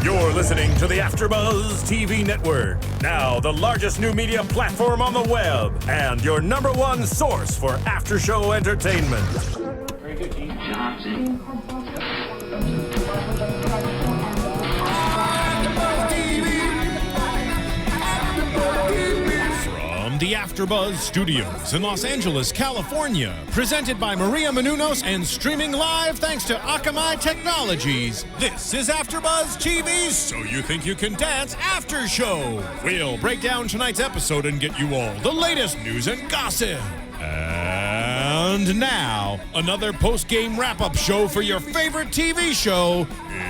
You're listening to the AfterBuzz TV Network, now the largest new media platform on the web, and your number one source for after-show entertainment. Very good, Gene. Johnson. From the AfterBuzz Studios in Los Angeles, California, presented by Maria Menounos and streaming live thanks to Akamai Technologies. This is AfterBuzz TV's So You Think You Can Dance After Show. We'll break down tonight's episode and get you all the latest news and gossip. And now, another post-game wrap-up show for your favorite TV show.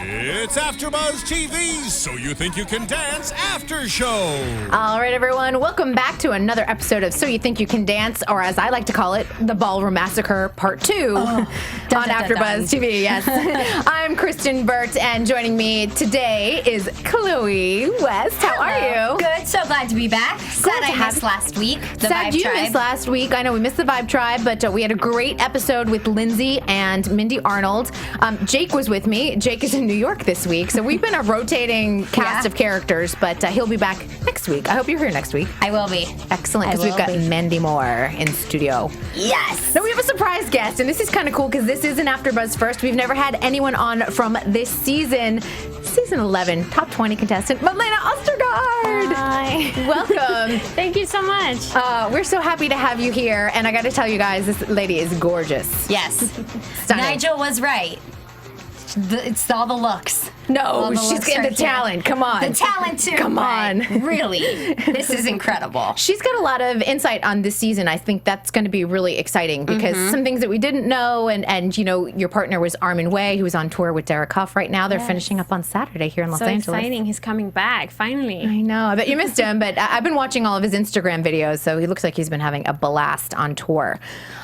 It's AfterBuzz TV's So You Think You Can Dance After Show. All right, everyone. Welcome back to another episode of So You Think You Can Dance, or as I like to call it, the Ballroom Massacre Part 2 on AfterBuzz TV. Yes. I'm Kristyn Burtt, and joining me today is Chloe West. How are you? Good. So glad to be back. Sad I missed last week. Sad you missed last week. I know we missed the Vibe Tribe, but we had a great episode with Lindsay and Mindy Arnold. Jake was with me. Jake is in New York this week, so we've been a rotating cast of characters, but he'll be back next week. I hope you're here next week. I will be. Excellent, because we've got Mandy Moore in studio. Yes. Now we have a surprise guest, and this is kind of cool because this is an AfterBuzz first. We've never had anyone on from this season 11, top 20 contestant, Malene Ostergaard. Hi. Welcome. Thank you so much. We're so happy to have you here, and I got to tell you guys, this lady is gorgeous. Yes. Stunning. Nigel was right. It's all the looks. No, she's in the talent. Come on. The talent, too. Come on. Really. This is incredible. She's got a lot of insight on this season. I think that's going to be really exciting because some things that we didn't know, and you know, your partner was Armin Way, who is on tour with Derek Huff right now. They're finishing up on Saturday here in Los Angeles. So exciting. He's coming back, finally. I know. I bet you missed him, but I've been watching all of his Instagram videos, so he looks like he's been having a blast on tour.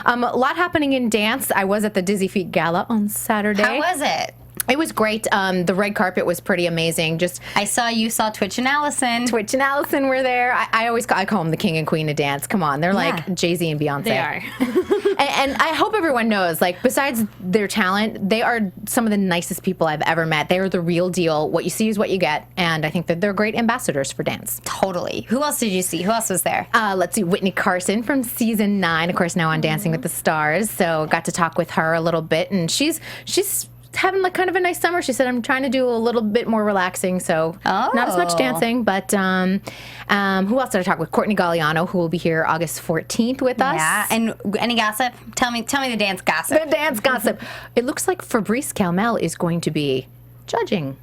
A lot happening in dance. I was at the Dizzy Feet Gala on Saturday. How was it? It was great. The red carpet was pretty amazing. I saw Twitch and Allison. Twitch and Allison were there. I call them the king and queen of dance. Come on, they're like Jay-Z and Beyonce. They are. and I hope everyone knows, like, besides their talent, they are some of the nicest people I've ever met. They are the real deal. What you see is what you get, and I think that they're great ambassadors for dance. Totally. Who else did you see? Who else was there? Let's see, Whitney Carson from season 9, of course, now on Dancing with the Stars. So got to talk with her a little bit, and she's having like kind of a nice summer. She said, I'm trying to do a little bit more relaxing, so not as much dancing, but who else did I talk with? Courtney Galliano, who will be here August 14th with us. Yeah, and any gossip? Tell me the dance gossip. The dance gossip. It looks like Fabrice Calmel is going to be judging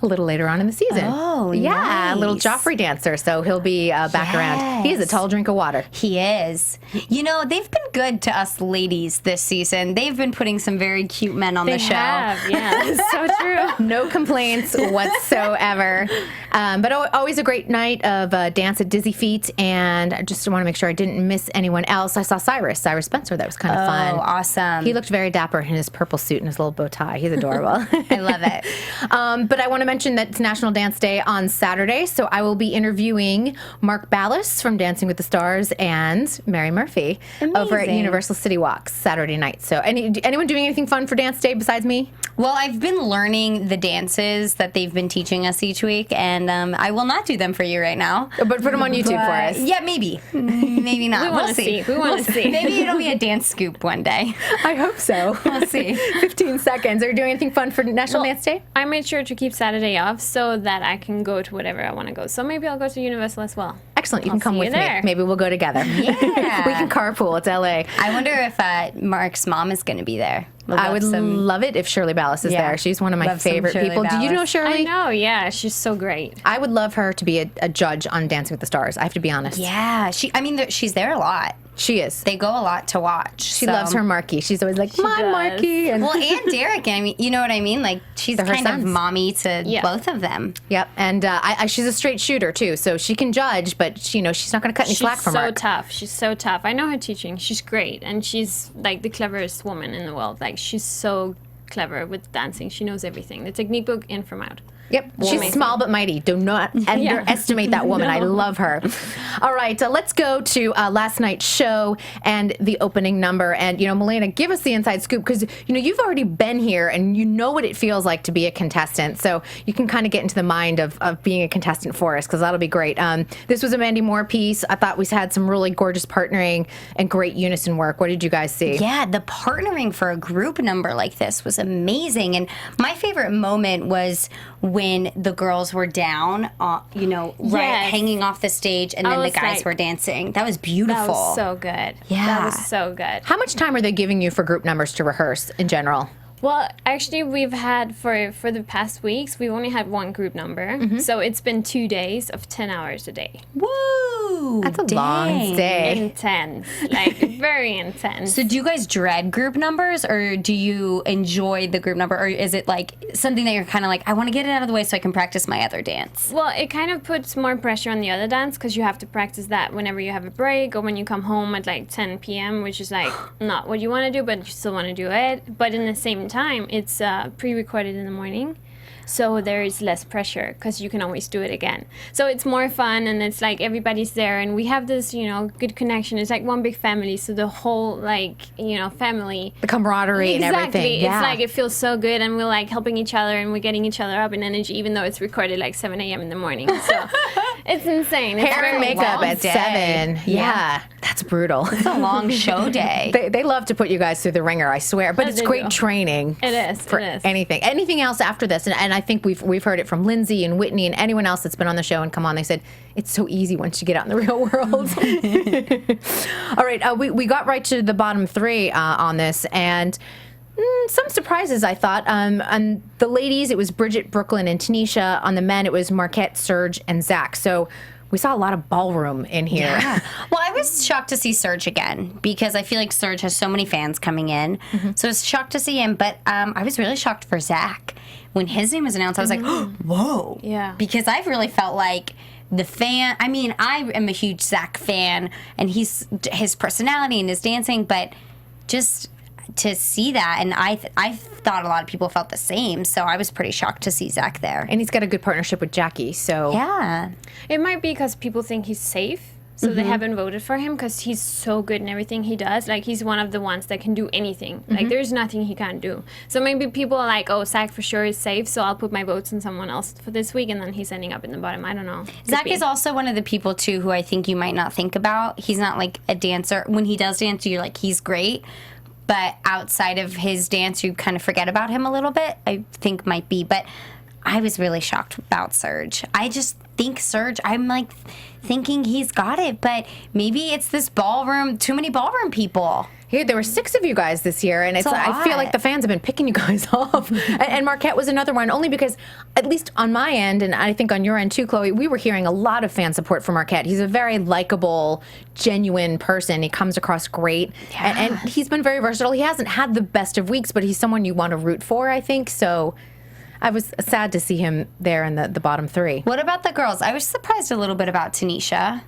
a little later on in the season. Oh, yeah, nice. A little Joffrey dancer, so he'll be back around. He is a tall drink of water. He is. You know, they've been good to us ladies this season. They've been putting some very cute men on the show. They have, yeah. It's so true. No complaints whatsoever. But always a great night of dance at Dizzy Feet, and I just want to make sure I didn't miss anyone else. I saw Cyrus Spencer. That was kind of fun. Oh, awesome. He looked very dapper in his purple suit and his little bow tie. He's adorable. I love it. But I want to mention that it's National Dance Day on Saturday, so I will be interviewing Mark Ballas from Dancing with the Stars and Mary Murphy over at Universal City Walks Saturday night. So anyone doing anything fun for Dance Day besides me? Well, I've been learning the dances that they've been teaching us each week, and I will not do them for you right now. But put them on YouTube for us. Yeah, maybe. Maybe not. We'll see. We want to see. Maybe it'll be a dance scoop one day. I hope so. We'll see. 15 seconds. Are you doing anything fun for National Dance Day? I made sure to keep Saturday off so that I can go to whatever I want to go. So maybe I'll go to Universal as well. Excellent. You can come see with you me. there. Maybe we'll go together. Yeah. We can carpool. It's LA. I wonder if Mark's mom is going to be there. I would love it if Shirley Ballas is there. She's one of my favorite people. Do you know Shirley? I know, yeah. She's so great. I would love her to be a judge on Dancing with the Stars. I have to be honest. Yeah. She's there a lot. She is. They go a lot to watch. She loves her Marky. She's always like, come on, Marky. And well, and Derek, I mean, you know what I mean? Like, she's kind of mommy to both of them. Yep. And she's a straight shooter, too. So she can judge, but, she's not going to cut any slack from Mark. She's so tough. I know her teaching. She's great. And she's, like, the cleverest woman in the world. Like, she's so clever with dancing. She knows everything. The technique book in from out. Yep, she's Amazing. small but mighty. Do not underestimate that woman. I love her. All right, let's go to last night's show and the opening number. And, Malene, give us the inside scoop because, you've already been here and you know what it feels like to be a contestant. So you can kind of get into the mind of being a contestant for us because that'll be great. This was a Mandy Moore piece. I thought we had some really gorgeous partnering and great unison work. What did you guys see? Yeah, the partnering for a group number like this was amazing. And my favorite moment was when the girls were down, hanging off the stage, and then the guys were dancing. That was beautiful. That was so good. Yeah. That was so good. How much time are they giving you for group numbers to rehearse in general? Well, actually, we've had, for the past weeks, we've only had one group number. So it's been 2 days of 10 hours a day. Woo! That's a long day. Intense. Very intense. So do you guys dread group numbers, or do you enjoy the group number, or is it something that you're kind of I want to get it out of the way so I can practice my other dance? Well, it kind of puts more pressure on the other dance because you have to practice that whenever you have a break or when you come home at 10 p.m., which is not what you want to do, but you still want to do it. But in the same time, it's pre-recorded in the morning. So there is less pressure because you can always do it again. So it's more fun and it's everybody's there and we have this, good connection. It's one big family. So the whole family. The camaraderie and everything. Yeah. It's it feels so good and we're helping each other and we're getting each other up in energy even though it's recorded 7 a.m. in the morning. So it's insane. It's Hair and makeup at 7. Yeah. That's brutal. It's a long show day. They love to put you guys through the ringer, I swear. But it's great training. It is. For anything. Anything else after this? And I think we've heard it from Lindsay and Whitney and anyone else that's been on the show and come on. They said it's so easy once you get out in the real world. All right, we got right to the bottom 3 on this, and some surprises, I thought. On the ladies, it was Bridget, Brooklyn, and Tanisha. On the men, it was Marquette, Serge, and Zach. So we saw a lot of ballroom in here. Yeah. Well, I was shocked to see Serge again because I feel like Serge has so many fans coming in. So I was shocked to see him, but I was really shocked for Zach. When his name was announced, I was like, whoa. Yeah. Because I've really felt like the fan, I am a huge Zach fan, and his personality and his dancing, but just to see that, and I thought a lot of people felt the same, so I was pretty shocked to see Zach there. And he's got a good partnership with Jackie, so... Yeah. It might be because people think he's safe, so they haven't voted for him because he's so good in everything he does. He's one of the ones that can do anything. There's nothing he can't do. So maybe people are like, oh, Zach for sure is safe, so I'll put my votes on someone else for this week, and then he's ending up in the bottom. I don't know. Zach is also one of the people, too, who I think you might not think about. He's not a dancer. When he does dance, you're he's great. But outside of his dance, you kind of forget about him a little bit, I think might be. But I was really shocked about Serge. I just think Serge, I'm thinking he's got it, but maybe it's this ballroom, too many ballroom people. Here, there were 6 of you guys this year, and I feel like the fans have been picking you guys off. And Marquette was another one, only because, at least on my end, and I think on your end too, Chloe, we were hearing a lot of fan support for Marquette. He's a very likable, genuine person. He comes across great, and he's been very versatile. He hasn't had the best of weeks, but he's someone you want to root for, I think, so... I was sad to see him there in the bottom 3. What about the girls? I was surprised a little bit about Tanisha.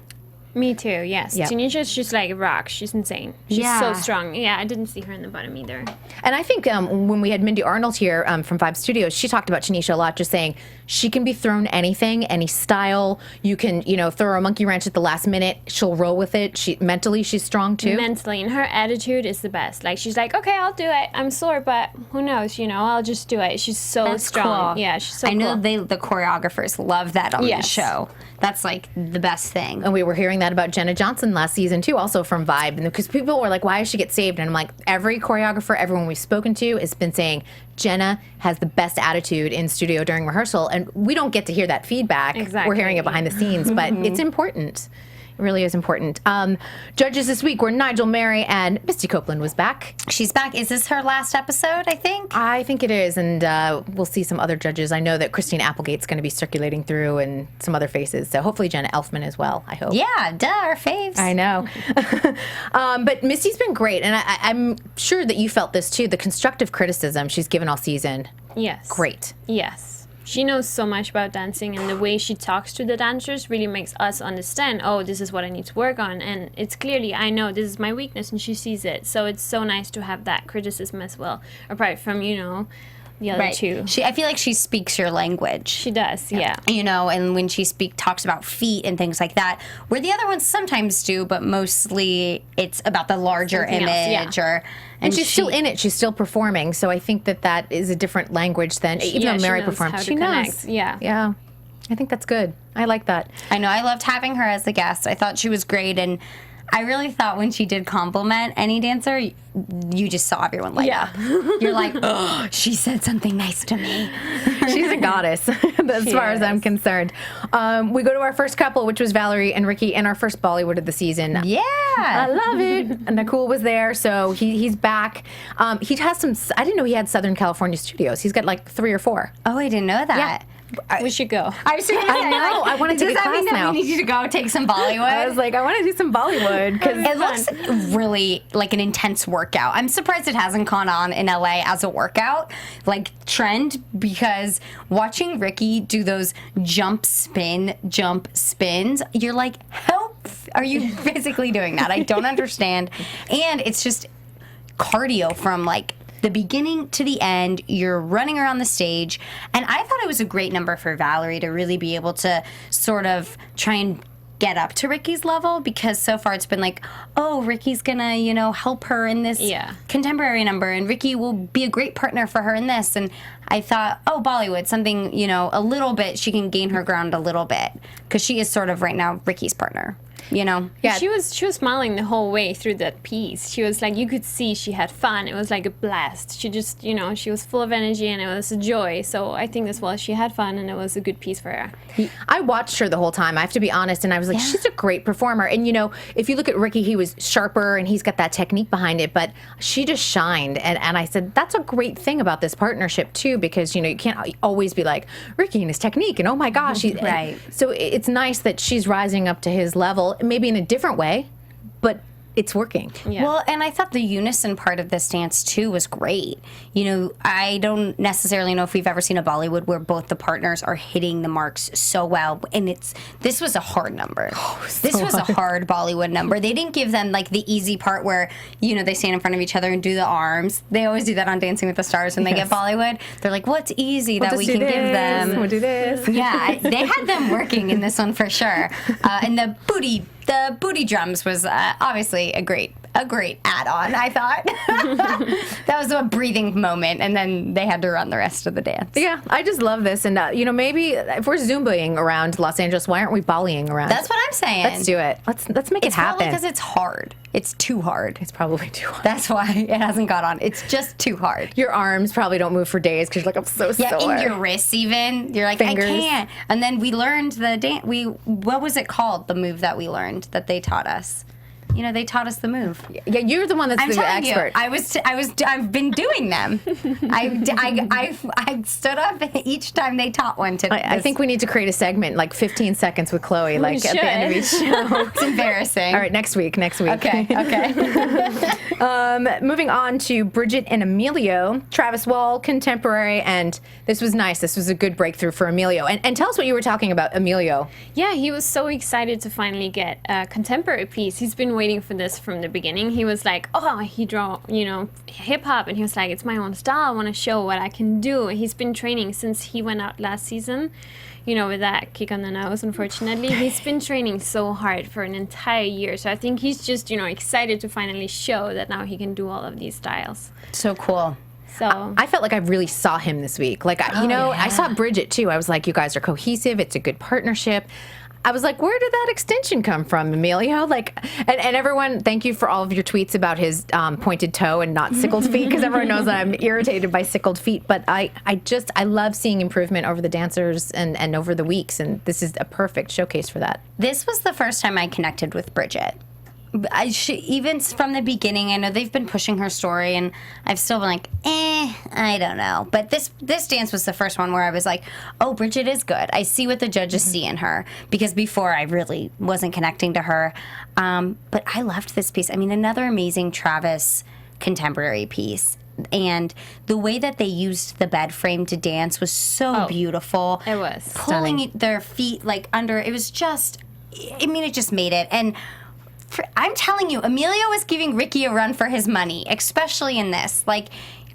Me too, yes. Yeah. Tanisha's just a rock. She's insane. She's so strong. Yeah, I didn't see her in the bottom either. And I think when we had Mindy Arnold here from Vibe Studios, she talked about Tanisha a lot, just saying she can be thrown anything, any style. You can, throw her a monkey wrench at the last minute. She'll roll with it. Mentally, she's strong too. Mentally, and her attitude is the best. She's okay, I'll do it. I'm sore, but who knows? I'll just do it. She's so strong. Cool. Yeah, she's so I know cool. the choreographers love that on the show. That's the best thing. And we were hearing that about Jenna Johnson last season too, also from Vibe, because people were like, "Why does she get saved?" And I'm like, every choreographer, everyone we've spoken to, has been saying Jenna has the best attitude in studio during rehearsal, and we don't get to hear that feedback. Exactly. We're hearing it behind the scenes, but it's important. It really is important. Judges this week were Nigel Mary and Misty Copeland was back. She's back. Is this her last episode, I think? I think it is, and we'll see some other judges. I know that Christine Applegate's going to be circulating through and some other faces, so hopefully Jenna Elfman as well, I hope. Yeah, duh, our faves. I know. But Misty's been great, and I'm sure that you felt this too, the constructive criticism she's given all season. Yes. Great. Yes. she knows so much about dancing, and the way she talks to the dancers really makes us understand, oh, this is what I need to work on. And it's clearly, I know this is my weakness, and she sees it. So it's so nice to have that criticism as well, apart from, the other two. I feel like she speaks your language. She does, yeah. And when she talks about feet and things like that, where the other ones sometimes do, but mostly it's about the larger Something image. else, And she's still in it. She's still performing. So I think that is a different language than even though Mary performs. She knows. Yeah. Yeah. I think that's good. I like that. I know. I loved having her as a guest. I thought she was great. And I really thought when she did compliment any dancer, you just saw everyone light up. You're like, oh, she said something nice to me. She's a goddess, as far as I'm concerned. We go to our first couple, which was Valerie and Ricky, and our first Bollywood of the season. Yeah. I love it. And Nakul was there, so he's back. He has some, I didn't know he had Southern California studios. He's got like 3 or 4. Oh, I didn't know that. We should go. I know. I want to take a class now. We need you to go take some Bollywood? I was like, I want to do some Bollywood because it looks really like an intense workout. I'm surprised it hasn't gone on in LA as a workout like trend, because watching Ricky do those jump spins, you're like, help! Are you physically doing that? I don't understand. And it's just cardio from like the beginning to the end. You're running around the stage, and I thought it was a great number for Valerie to really be able to sort of try and get up to Ricky's level, because so far it's been like, oh, Ricky's gonna, help her in this contemporary number, and Ricky will be a great partner for her in this. And I thought, oh, Bollywood, something, a little bit, she can gain her ground a little bit, because she is sort of right now Ricky's partner. Yeah. She was smiling the whole way through that piece. She was like, you could see she had fun. It was like a blast. She just, she was full of energy, and it was a joy. So I think as well, she had fun, and it was a good piece for her. I watched her the whole time, I have to be honest, and I was like, she's a great performer. And if you look at Ricky, he was sharper and he's got that technique behind it, but she just shined. And I said, that's a great thing about this partnership too, because you can't always be like Ricky and his technique and oh my gosh. Right. So it's nice that she's rising up to his level, maybe in a different way, but it's working. Yeah. Well, and I thought the unison part of this dance too was great. I don't necessarily know if we've ever seen a Bollywood where both the partners are hitting the marks so well, and this was a hard number. This was a hard Bollywood number. They didn't give them like the easy part where they stand in front of each other and do the arms. They always do that on Dancing with the Stars when they get Bollywood. They're like, what's easy that we can give them? We'll do this. Yeah, they had them working in this one for sure. And the booty drums was obviously a great add-on, I thought. That was a breathing moment, and then they had to run the rest of the dance. Yeah, I just love this. And, maybe if we're Zumbaing around Los Angeles, why aren't we Bollying around? That's what I'm saying. Let's do it. Let's make it happen. It's probably because it's hard. It's too hard. It's probably too hard. That's why it hasn't got on. It's just too hard. Your arms probably don't move for days because you're like, I'm so sore. Yeah, and your wrists even. You're like, Fingers. I can't. And then we learned the dance. What was it called, the move that we learned, that they taught us? They taught us the move. Yeah, you're the one that's I'm the telling expert. You, I've been doing them. I stood up each time they taught one. I think we need to create a segment, like 15 seconds with Chloe, like at the end of each show. It's embarrassing. All right, next week. Okay. Moving on to Bridget and Emilio. Travis Wall, contemporary, and this was nice. This was a good breakthrough for Emilio. And tell us what you were talking about, Emilio. Yeah, he was so excited to finally get a contemporary piece. He's been waiting for this from the beginning. He was like, he draw, hip hop, and he was like, it's my own style. I want to show what I can do. He's been training since he went out last season, with that kick on the nose, unfortunately. He's been training so hard for an entire year. So I think he's just, excited to finally show that now he can do all of these styles. So cool. So I felt like I really saw him this week. Like, I saw Bridget too. I was like, you guys are cohesive. It's a good partnership. I was like, where did that extension come from, Emilio? Like, and everyone, thank you for all of your tweets about his pointed toe and not sickled feet, because everyone knows that I'm irritated by sickled feet. But I love seeing improvement over the dancers and over the weeks, and this is a perfect showcase for that. This was the first time I connected with Bridget. Even from the beginning, I know they've been pushing her story, and I've still been like, I don't know. But this dance was the first one where I was like, oh, Bridget is good. I see what the judges see in her, because before I really wasn't connecting to her. But I loved this piece. I mean, another amazing Travis contemporary piece. and the way that they used the bed frame to dance was so beautiful. It was. Pulling their feet like under, it was just, I mean, it just made it. And I'm telling you, Emilio is giving Ricky a run for his money, especially in this. Like,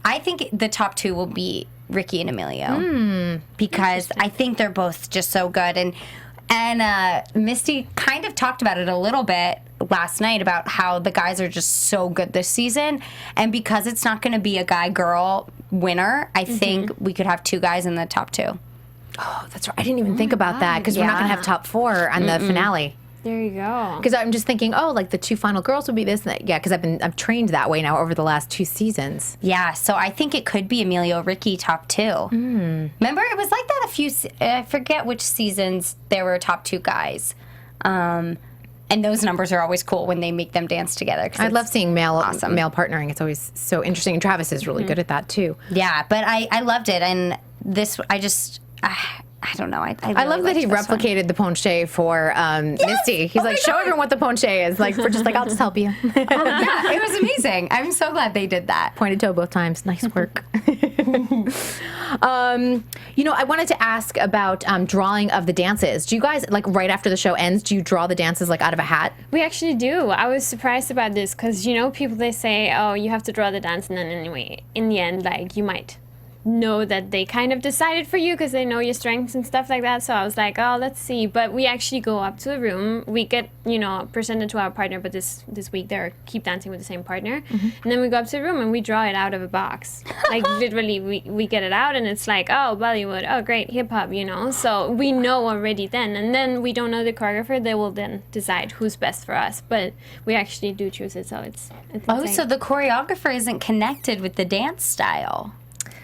I think the top two will be Ricky and Emilio because I think they're both just so good. And Misty kind of talked about it a little bit last night about how the guys are just so good this season. And because it's not going to be a guy-girl winner, I think we could have two guys in the top two. Oh, that's right. I didn't even think about that because we're not going to have top four on the finale. There you go. Because I'm just thinking, like the two final girls would be this and that. Yeah, because I've trained that way now over the last 2 seasons. Yeah, so I think it could be Emilio, Ricky, top two. Remember, it was like that a few, I forget which seasons there were top two guys. And those numbers are always cool when they make them dance together. I love seeing male partnering. It's always so interesting. And Travis is really good at that too. Yeah, but I loved it. And this, I don't know. I really love that he liked this one. replicated the ponche for Misty. He's like, show everyone what the ponche is. Like, we're just like, I'll just help you. Yeah, it was amazing. I'm so glad they did that. Pointed toe both times. Nice work. I wanted to ask about drawing of the dances. Do you guys, like, right after the show ends, do you draw the dances, like, out of a hat? We actually do. I was surprised about this because, people, they say, oh, you have to draw the dance, and then anyway, in the end, like, you might know that they kind of decided for you because they know your strengths and stuff like that. So I was like, oh, let's see. But we actually go up to the room. We get, presented to our partner, but this week they're keep dancing with the same partner. And then we go up to the room and we draw it out of a box. Like literally we get it out and it's like, oh, Bollywood, oh, great, hip hop, So we know already then. And then we don't know the choreographer. They will then decide who's best for us. But we actually do choose it. So it's Oh, insane. so the choreographer isn't connected with the dance style.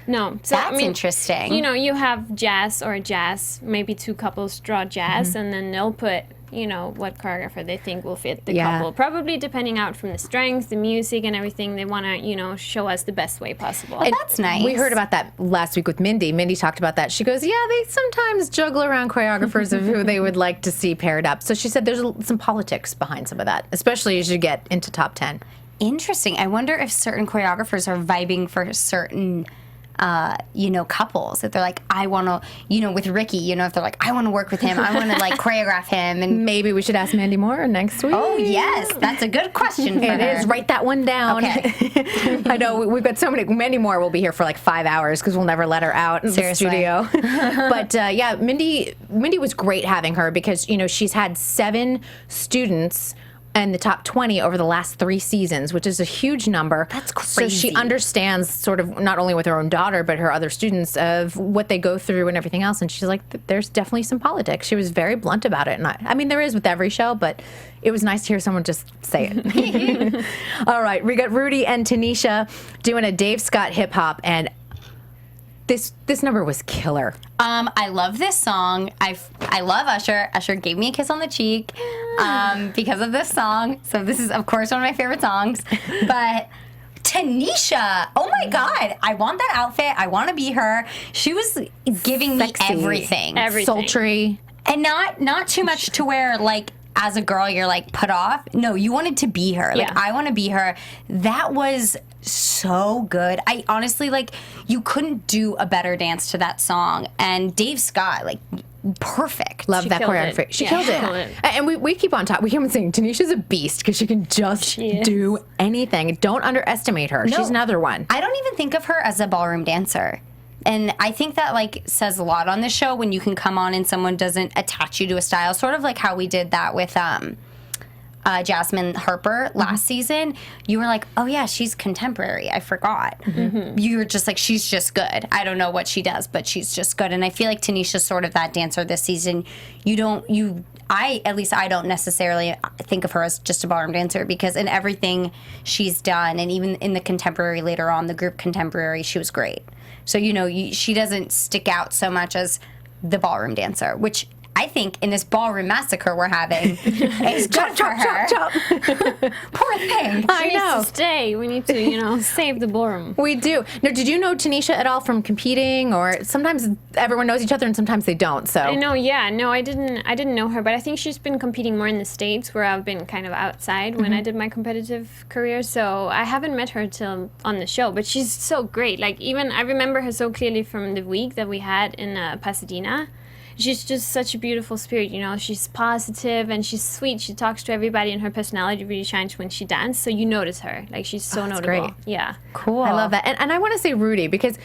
No. So, That's interesting. You have jazz, maybe two couples draw jazz, and then they'll put, what choreographer they think will fit the couple. Probably depending out from the strengths, the music, and everything. They want to, show us the best way possible. Well, that's nice. We heard about that last week with Mindy. Mindy talked about that. She goes, yeah, they sometimes juggle around choreographers of who they would like to see paired up. So she said there's some politics behind some of that, especially as you get into top 10. Interesting. I wonder if certain choreographers are vibing for certain couples that they're like, I want to, with Ricky, if they're like, I want to work with him, I want to like choreograph him, and maybe we should ask Mandy Moore next week. Oh yes, that's a good question for her. It is. Write that one down. Okay. I know we've got so many. Mandy Moore will be here for like 5 hours because we'll never let her out in the studio. But Mindy was great having her because she's had 7 students and the top 20 over the last 3 seasons, which is a huge number. That's crazy. So she understands sort of not only with her own daughter, but her other students of what they go through and everything else. And she's like, there's definitely some politics. She was very blunt about it. And I mean, there is with every show, but it was nice to hear someone just say it. All right. We got Rudy and Tanisha doing a Dave Scott hip hop, and this number was killer. I love this song. I love Usher. Usher gave me a kiss on the cheek because of this song. So this is, of course, one of my favorite songs. But Tanisha, oh my God, I want that outfit. I want to be her. She was giving me everything. Sultry. And not too much to where, like, as a girl, you're like put off. No, you wanted to be her. Like, I want to be her. That was so good. I honestly, like, you couldn't do a better dance to that song. And Dave Scott, like, perfect. Love that choreography. She killed it. And we keep on talking. We keep on saying Tanisha's a beast because she can just do anything. Don't underestimate her. No, she's another one. I don't even think of her as a ballroom dancer. And I think that, like, says a lot on the show when you can come on and someone doesn't attach you to a style, sort of like how we did that with Jasmine Harper last season. You were like, oh, yeah, she's contemporary. I forgot. You were just like, she's just good. I don't know what she does, but she's just good. And I feel like Tanisha's sort of that dancer this season. At least I don't necessarily think of her as just a ballroom dancer because in everything she's done, and even in the contemporary later on, the group contemporary, she was great. So, she doesn't stick out so much as the ballroom dancer, which I think, in this ballroom massacre we're having is good for her. Chop. Poor thing. I know. To stay. We need to, save the ballroom. We do. Now, did you know Tanisha at all from competing, or sometimes everyone knows each other and sometimes they don't? So I know. Yeah. No, I didn't know her, but I think she's been competing more in the States, where I've been kind of outside when I did my competitive career. So I haven't met her till on the show, but she's so great. Like, even I remember her so clearly from the week that we had in Pasadena. She's just such a beautiful spirit, She's positive and she's sweet. She talks to everybody, and her personality really shines when she dances. So you notice her. Like, she's so notable. Great. Yeah. Cool. I love that. And I want to say Rudy, because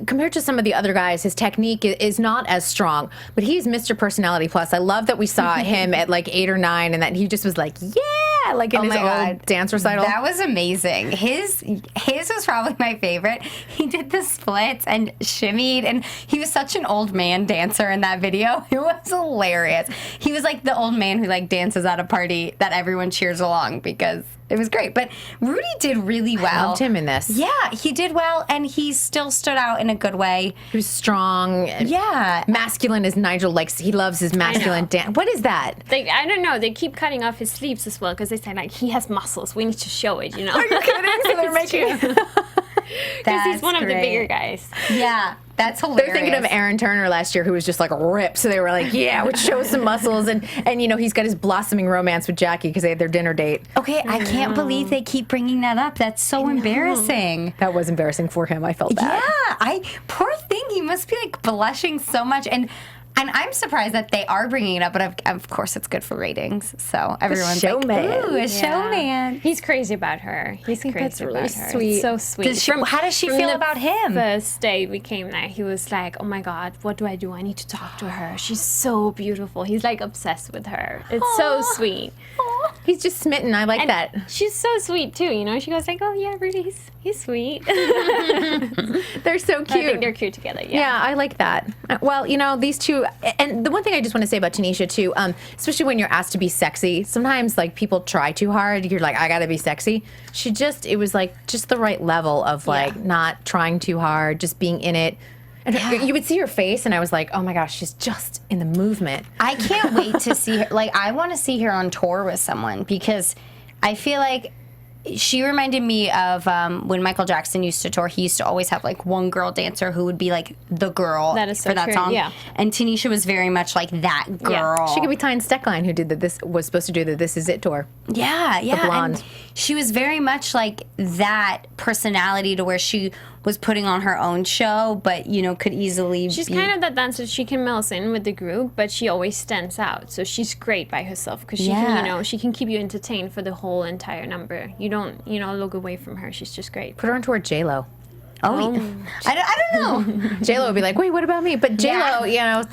compared to some of the other guys, his technique is not as strong, but he's Mr. Personality Plus. I love that we saw him at like 8 or 9 and that he just was like, yeah, like in his old dance recital. That was amazing. His was probably my favorite. He did the splits and shimmied, and he was such an old man dancer in that video. It was hilarious. He was like the old man who like dances at a party that everyone cheers along, because it was great. But Rudy did really well. I loved him in this. Yeah, he did well, and he still stood out in a good way. He was strong. Yeah. Masculine as Nigel likes. He loves his masculine dance. What is that? I don't know. They keep cutting off his sleeves as well, because they say, like, he has muscles. We need to show it, Are you kidding? So they're making because he's one of the bigger guys. Yeah, that's hilarious. They're thinking of Aaron Turner last year, who was just like ripped. So they were like, yeah, which shows some muscles. And he's got his blossoming romance with Jackie because they had their dinner date. Okay, I can't believe they keep bringing that up. That's so embarrassing. That was embarrassing for him. I felt bad. Yeah, poor thing. He must be like blushing so much. And I'm surprised that they are bringing it up, but of course it's good for ratings. So everyone's showman. like, ooh, a showman. He's crazy about her. He's crazy that's really about her. sweet. It's so sweet. How does she feel about him? First day we came there, he was like, oh my God, what do? I need to talk to her. She's so beautiful. He's like obsessed with her. It's so sweet. He's just smitten. I like that. She's so sweet too, She goes like, oh yeah, Rudy, he's sweet. They're so cute. I think they're cute together, Yeah, I like that. Well, these two, and the one thing I just want to say about Tanisha too, especially when you're asked to be sexy, sometimes like people try too hard. You're like, I gotta be sexy. It was like just the right level of like not trying too hard, just being in it. And you would see her face, and I was like, oh my gosh, she's just in the movement. I can't wait to see her. Like, I want to see her on tour with someone, because I feel like she reminded me of when Michael Jackson used to tour. He used to always have like one girl dancer who would be like the girl That is so for that true, song. yeah. And Tanisha was very much like that girl. She could be Tyne Steckline, who did was supposed to do the This Is It tour. Yeah. blonde. And she was very much like that personality, to where she was putting on her own show, but could easily She's be... kind of that dancer. She can melt in with the group, but she always stands out. So she's great by herself, because she can, she can keep you entertained for the whole entire number. You don't, look away from her. She's just great. Put her on tour with J-Lo. Oh, I don't know. J-Lo would be like, wait, what about me? But J-Lo,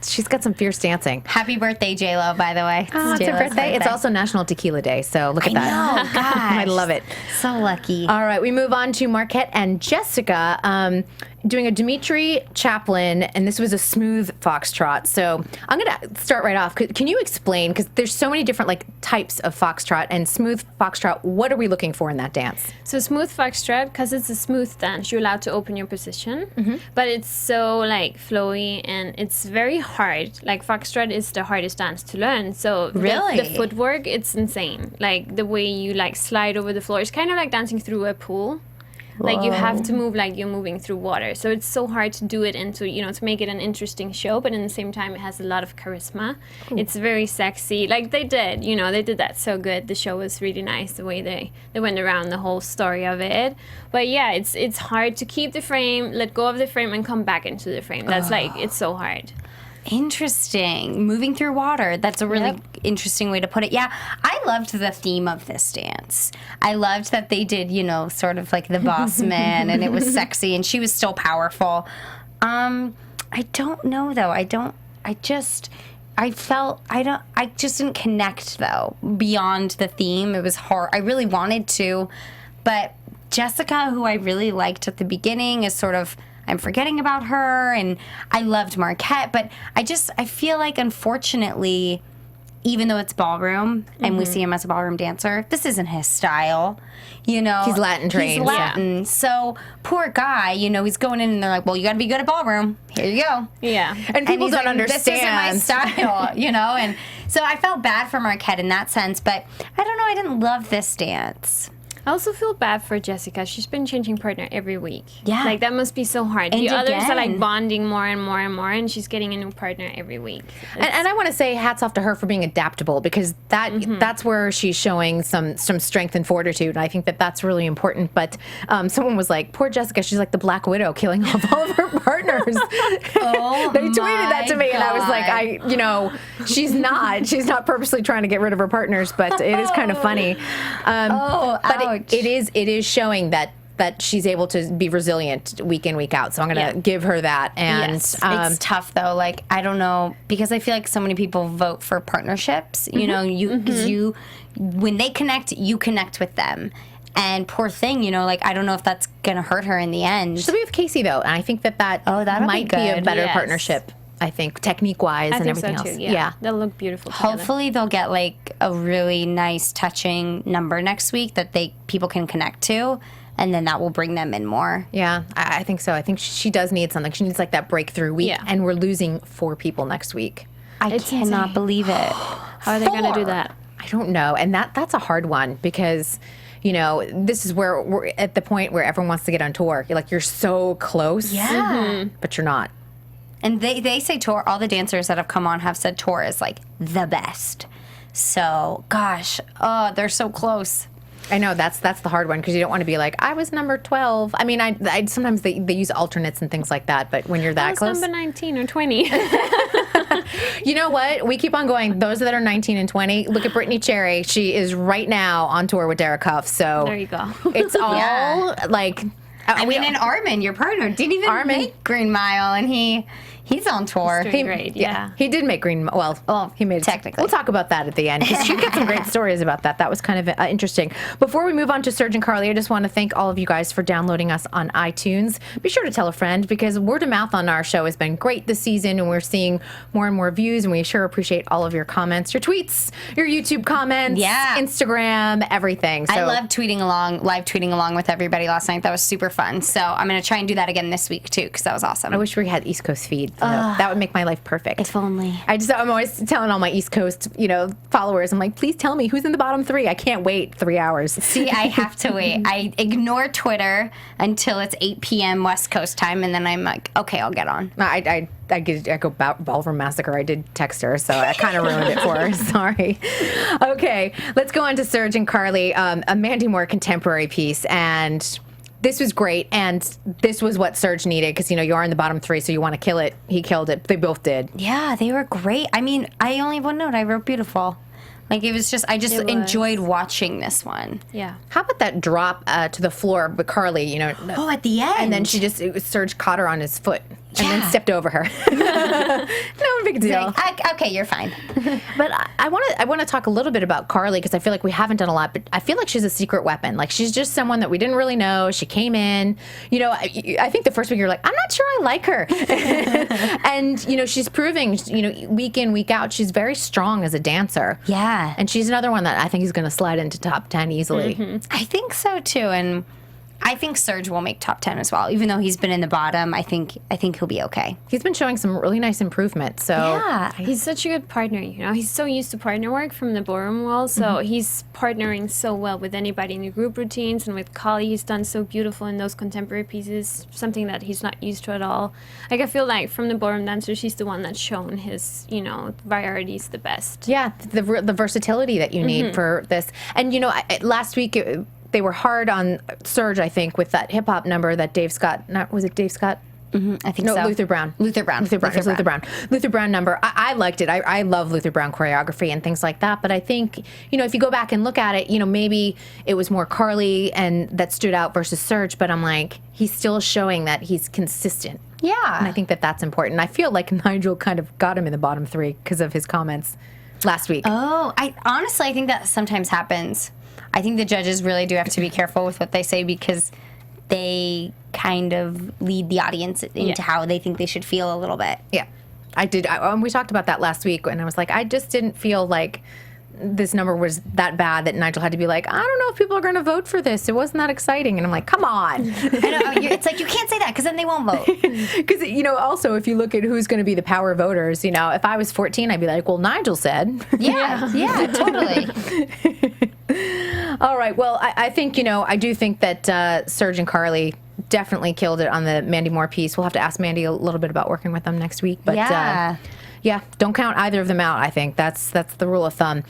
she's got some fierce dancing. Happy birthday, J-Lo, by the way. Oh, it's her birthday. It's also National Tequila Day, so look at that. I know, gosh. I love it. So lucky. All right, we move on to Marquette and Jessica doing a Dimitri Chaplin, and this was a smooth foxtrot. So I'm going to start right off. Can you explain, because there's so many different types of foxtrot and smooth foxtrot, what are we looking for in that dance? So smooth foxtrot, because it's a smooth dance, you're allowed to open your position, but it's so flowy, and it's very hard. Like, foxtrot is the hardest dance to learn. So Really? the footwork, it's insane. Like, the way you slide over the floor, it's kind of like dancing through a pool. Like, you have to move like you're moving through water. So it's so hard to do it and to make it an interesting show, but in the same time, it has a lot of charisma. Ooh. It's very sexy. Like, they did that so good. The show was really nice, the way they went around the whole story of it. But yeah, it's hard to keep the frame, let go of the frame, and come back into the frame. That's it's so hard. Interesting. Moving through water. That's a really interesting way to put it. Yeah, I loved the theme of this dance. I loved that they did, sort of like the boss man, and it was sexy, and she was still powerful. I don't know, though. I just didn't connect, though, beyond the theme. It was hard. I really wanted to, but Jessica, who I really liked at the beginning, is sort of... I'm forgetting about her, and I loved Marquette, but I feel like, unfortunately, even though it's ballroom and we see him as a ballroom dancer, this isn't his style. You know, He's Latin trained. He's Latin, so poor guy. You know, he's going in and they're like, "Well, you got to be good at ballroom. Here you go." Yeah. And people he's don't like, understand. This isn't my style, you know? And so I felt bad for Marquette in that sense, but I don't know, I didn't love this dance. I also feel bad for Jessica. She's been changing partner every week. Yeah. Like, that must be so hard. And the others are, like, again. bonding more and more and more, and she's getting a new partner every week. And I want to say hats off to her for being adaptable, because that's where she's showing some strength and fortitude. And I think that that's really important. But someone was like, poor Jessica, she's like the Black Widow killing off all of her partners. Oh, They tweeted that to me, and I was like, God. she's not purposely trying to get rid of her partners, but it is kind of funny. But it is showing that she's able to be resilient week in, week out. So I'm going to give her that. And Yes. It's tough though. Like, I don't know, because I feel like so many people vote for partnerships. You know, because when they connect, you connect with them. And poor thing, you know, like, I don't know if that's going to hurt her in the end. she'll be with Casey, though. And I think that that'll might be be a good. better Yes. partnership, I think, technique-wise I and think everything so, else. too. Yeah. They'll look beautiful together. Hopefully they'll get like a really nice touching number next week that people can connect to, and then that will bring them in more. Yeah, I think so. I think she does need something. She needs like that breakthrough week, Yeah. and we're losing 4 people next week. I It's cannot insane. believe it. How are they going to do that? I don't know, and that's a hard one, because this is where we're at the point where everyone wants to get on tour. You're so close, but you're not. And they say tour, all the dancers that have come on have said tour is like the best. So, gosh, they're so close. I know that's the hard one, because you don't want to be like, I was number 12. I mean, I sometimes they use alternates and things like that, but when you're that That's close, number 19 or 20. you know what? We keep on going. Those that are 19 and 20, look at Brittany Cherry. She is right now on tour with Derek Huff. So There you go. It's all Yeah. like. I mean, and Armin, your partner, didn't even make Green Mile, and he's on tour. He's doing great, yeah. He did make Green. Well, he made it. Technically. We'll talk about that at the end, because she got some great stories about that. That was kind of interesting. Before we move on to Serge and Carly, I just want to thank all of you guys for downloading us on iTunes. Be sure to tell a friend, because word of mouth on our show has been great this season, and we're seeing more and more views, and we sure appreciate all of your comments, your tweets, your YouTube comments, Instagram, everything. So I loved live tweeting along with everybody last night. That was super fun. So I'm going to try and do that again this week too, because that was awesome. I wish we had East Coast feed. That would make my life perfect. If only. I'm always telling all my East Coast, followers, I'm like, please tell me who's in the bottom 3. I can't wait 3 hours. See, I have to wait. I ignore Twitter until it's 8 p.m. West Coast time, and then I'm like, okay, I'll get on. I go Ballroom Massacre. I did text her, so I kind of ruined it for her. Sorry. Okay, let's go on to Serge and Carly, a Mandy Moore contemporary piece, and this was great, and this was what Serge needed, because you are in the bottom 3, so you want to kill it. He killed it. They both did. Yeah, they were great. I mean, I only have one note. I wrote beautiful. Like, it was just, I just enjoyed watching this one. Yeah. How about that drop to the floor, but Carly, Oh, at the end. and then Serge caught her on his foot and then stepped over her. No big deal. Like, okay, you're fine. But I want to talk a little bit about Carly, because I feel like we haven't done a lot. But I feel like she's a secret weapon. Like, she's just someone that we didn't really know. She came in. I think the first week you're like, I'm not sure I like her. And she's proving. Week in, week out, she's very strong as a dancer. Yeah. And she's another one that I think is going to slide into top 10 easily. I think so too, and I think Serge will make top 10 as well. Even though he's been in the bottom, I think he'll be okay. He's been showing some really nice improvement. So Yeah. He's such a good partner, He's so used to partner work from the ballroom world, so he's partnering so well with anybody in the group routines, and with Carly, he's done so beautiful in those contemporary pieces, something that he's not used to at all. Like, I feel like from the ballroom dancers, he's the one that's shown his, varieties the best. yeah, the versatility that you need for this. And last week they were hard on Serge, I think, with that hip hop number that Dave Scott. Was it Dave Scott? I think so. Luther Brown. Luther Brown. Luther Brown number. I liked it. I love Luther Brown choreography and things like that. But I think, if you go back and look at it, maybe it was more Carly and that stood out versus Serge. But I'm like, he's still showing that he's consistent. Yeah. And I think that that's important. I feel like Nigel kind of got him in the bottom 3 because of his comments last week. Oh, I think that sometimes happens. I think the judges really do have to be careful with what they say, because they kind of lead the audience into how they think they should feel a little bit. Yeah. I did. We talked about that last week, and I was like, I just didn't feel like this number was that bad that Nigel had to be like, I don't know if people are going to vote for this. It wasn't that exciting. And I'm like, come on. I know, it's like, you can't say that because then they won't vote. Because, also, if you look at who's going to be the power voters, if I was 14, I'd be like, well, Nigel said. Yeah, totally. All right. Well, I think, I do think that Serge and Carly definitely killed it on the Mandy Moore piece. We'll have to ask Mandy a little bit about working with them next week. But yeah, don't count either of them out, I think. That's the rule of thumb.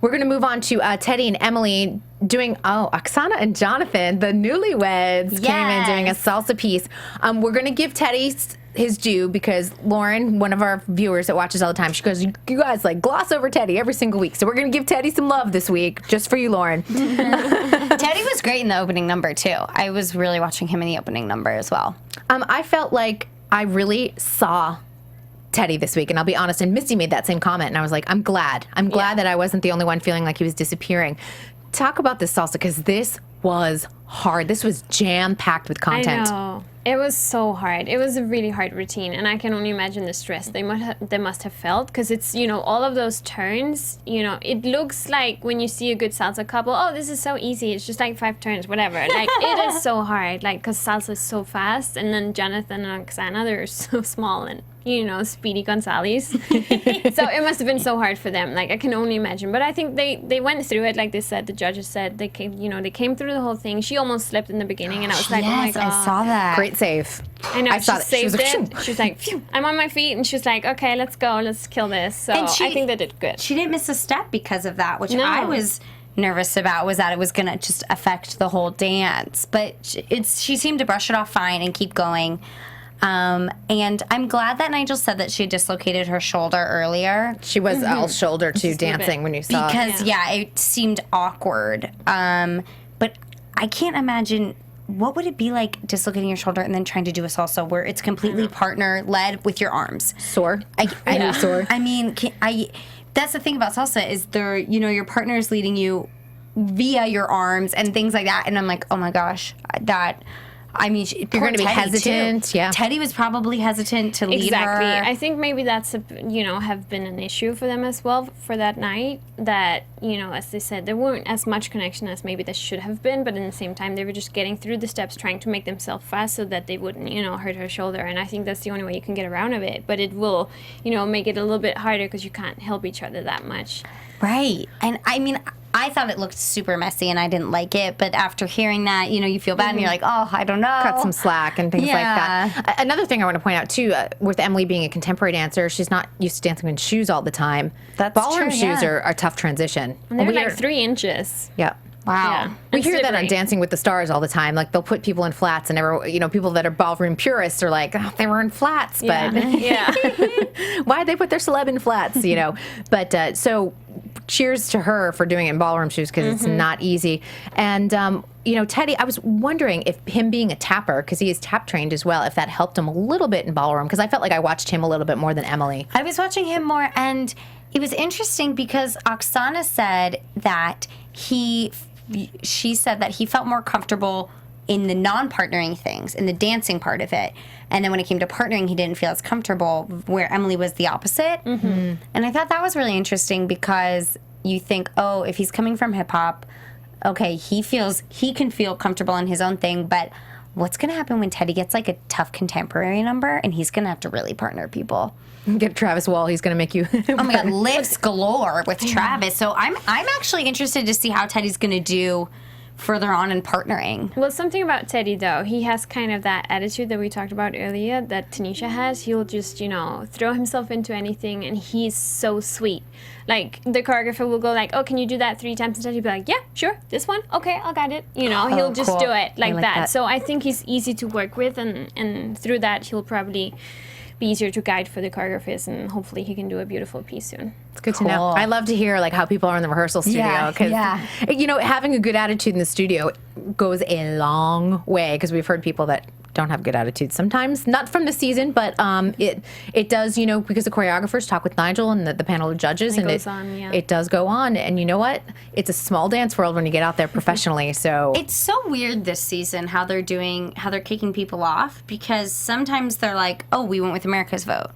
We're going to move on to Teddy and Emily doing, Oksana and Jonathan, the newlyweds, came in doing a salsa piece. We're going to give Teddy his due because Lauren, one of our viewers that watches all the time, she goes, you guys gloss over Teddy every single week. So we're going to give Teddy some love this week, just for you, Lauren. Teddy was great in the opening number, too. I was really watching him in the opening number as well. I felt like I really saw Teddy this week, and I'll be honest, and Misty made that same comment, and I was like, I'm glad that I wasn't the only one feeling like he was disappearing. Talk about this salsa, because this was hard. This was jam-packed with content. I know. It was so hard. It was a really hard routine, and I can only imagine the stress they must have felt, because it's, all of those turns, it looks like when you see a good salsa couple, this is so easy. It's just like 5 turns, whatever. It is so hard, because salsa is so fast, and then Jonathan and Oksana, they're so small and, Speedy Gonzalez. So it must have been so hard for them. I can only imagine. But I think they went through it, like they said, the judges said, they came through the whole thing. She almost slipped in the beginning, and I was like, oh my God. I saw that. Great save. I know, I saw she saved it. it. She was like, phew, I'm on my feet, and she was like, okay, let's go, let's kill this. So I think they did good. She didn't miss a step because of that, which I was nervous about, was that it was going to just affect the whole dance. But she seemed to brush it off fine and keep going. And I'm glad that Nigel said that she had dislocated her shoulder earlier. She was all shoulder to dancing when you saw it. Because, it seemed awkward. But I can't imagine, what would it be like dislocating your shoulder and then trying to do a salsa where it's completely partner-led with your arms? Sore. Sore. I mean, that's the thing about salsa is your partner is leading you via your arms and things like that. And I'm like, oh my gosh, you're going to be hesitant. Too. Yeah. Teddy was probably hesitant to lead exactly. her. I think maybe that's have been an issue for them as well for that night. That as they said, there weren't as much connection as maybe there should have been, but in the same time, they were just getting through the steps, trying to make themselves fast so that they wouldn't hurt her shoulder. And I think that's the only way you can get around of it. But it will make it a little bit harder because you can't help each other that much. Right. And I thought it looked super messy and I didn't like it, but after hearing that, you feel bad and you're like, oh, I don't know. Cut some slack and things like that. Another thing I want to point out, too, with Emily being a contemporary dancer, she's not used to dancing in shoes all the time. That's Ballroom true, shoes are a tough transition. And they're like 3 inches. Yeah. Wow. Yeah. We hear that on slippery. Dancing with the Stars all the time. They'll put people in flats, and people that are ballroom purists are like, oh, they were in flats, but Yeah. why'd they put their celeb in flats? But so cheers to her for doing it in ballroom shoes because it's not easy. And Teddy, I was wondering if him being a tapper, because he is tap trained as well, if that helped him a little bit in ballroom, because I felt like I watched him a little bit more than Emily. I was watching him more, and it was interesting because Oksana said that she said that he felt more comfortable in the non-partnering things, in the dancing part of it. And then when it came to partnering, he didn't feel as comfortable, where Emily was the opposite. Mm-hmm. And I thought that was really interesting because you think, oh, if he's coming from hip-hop, okay, he can feel comfortable in his own thing, but what's going to happen when Teddy gets like a tough contemporary number and he's going to have to really partner people? Get Travis Wall, he's going to make you... Oh my God, lifts galore with Travis. So I'm actually interested to see how Teddy's going to do further on in partnering. Well, something about Teddy, though, he has kind of that attitude that we talked about earlier that Tanisha has. He'll just, throw himself into anything, and he's so sweet. Like, the choreographer will go like, oh, can you do that 3 times? And he'll be like, yeah, sure, this one, okay, I got it. He'll just cool. do it like like that. that. So I think he's easy to work with, and through that, he'll probably be easier to guide for the choreographers, and hopefully he can do a beautiful piece soon. It's good to know. I love to hear how people are in the rehearsal studio because having a good attitude in the studio goes a long way, because we've heard people that don't have good attitudes sometimes, not from the season, but it does, because the choreographers talk with Nigel and the panel of judges, and it does go on. And you know what? It's a small dance world when you get out there professionally. So it's so weird this season how they're kicking people off, because sometimes they're like, oh, we went with America's vote.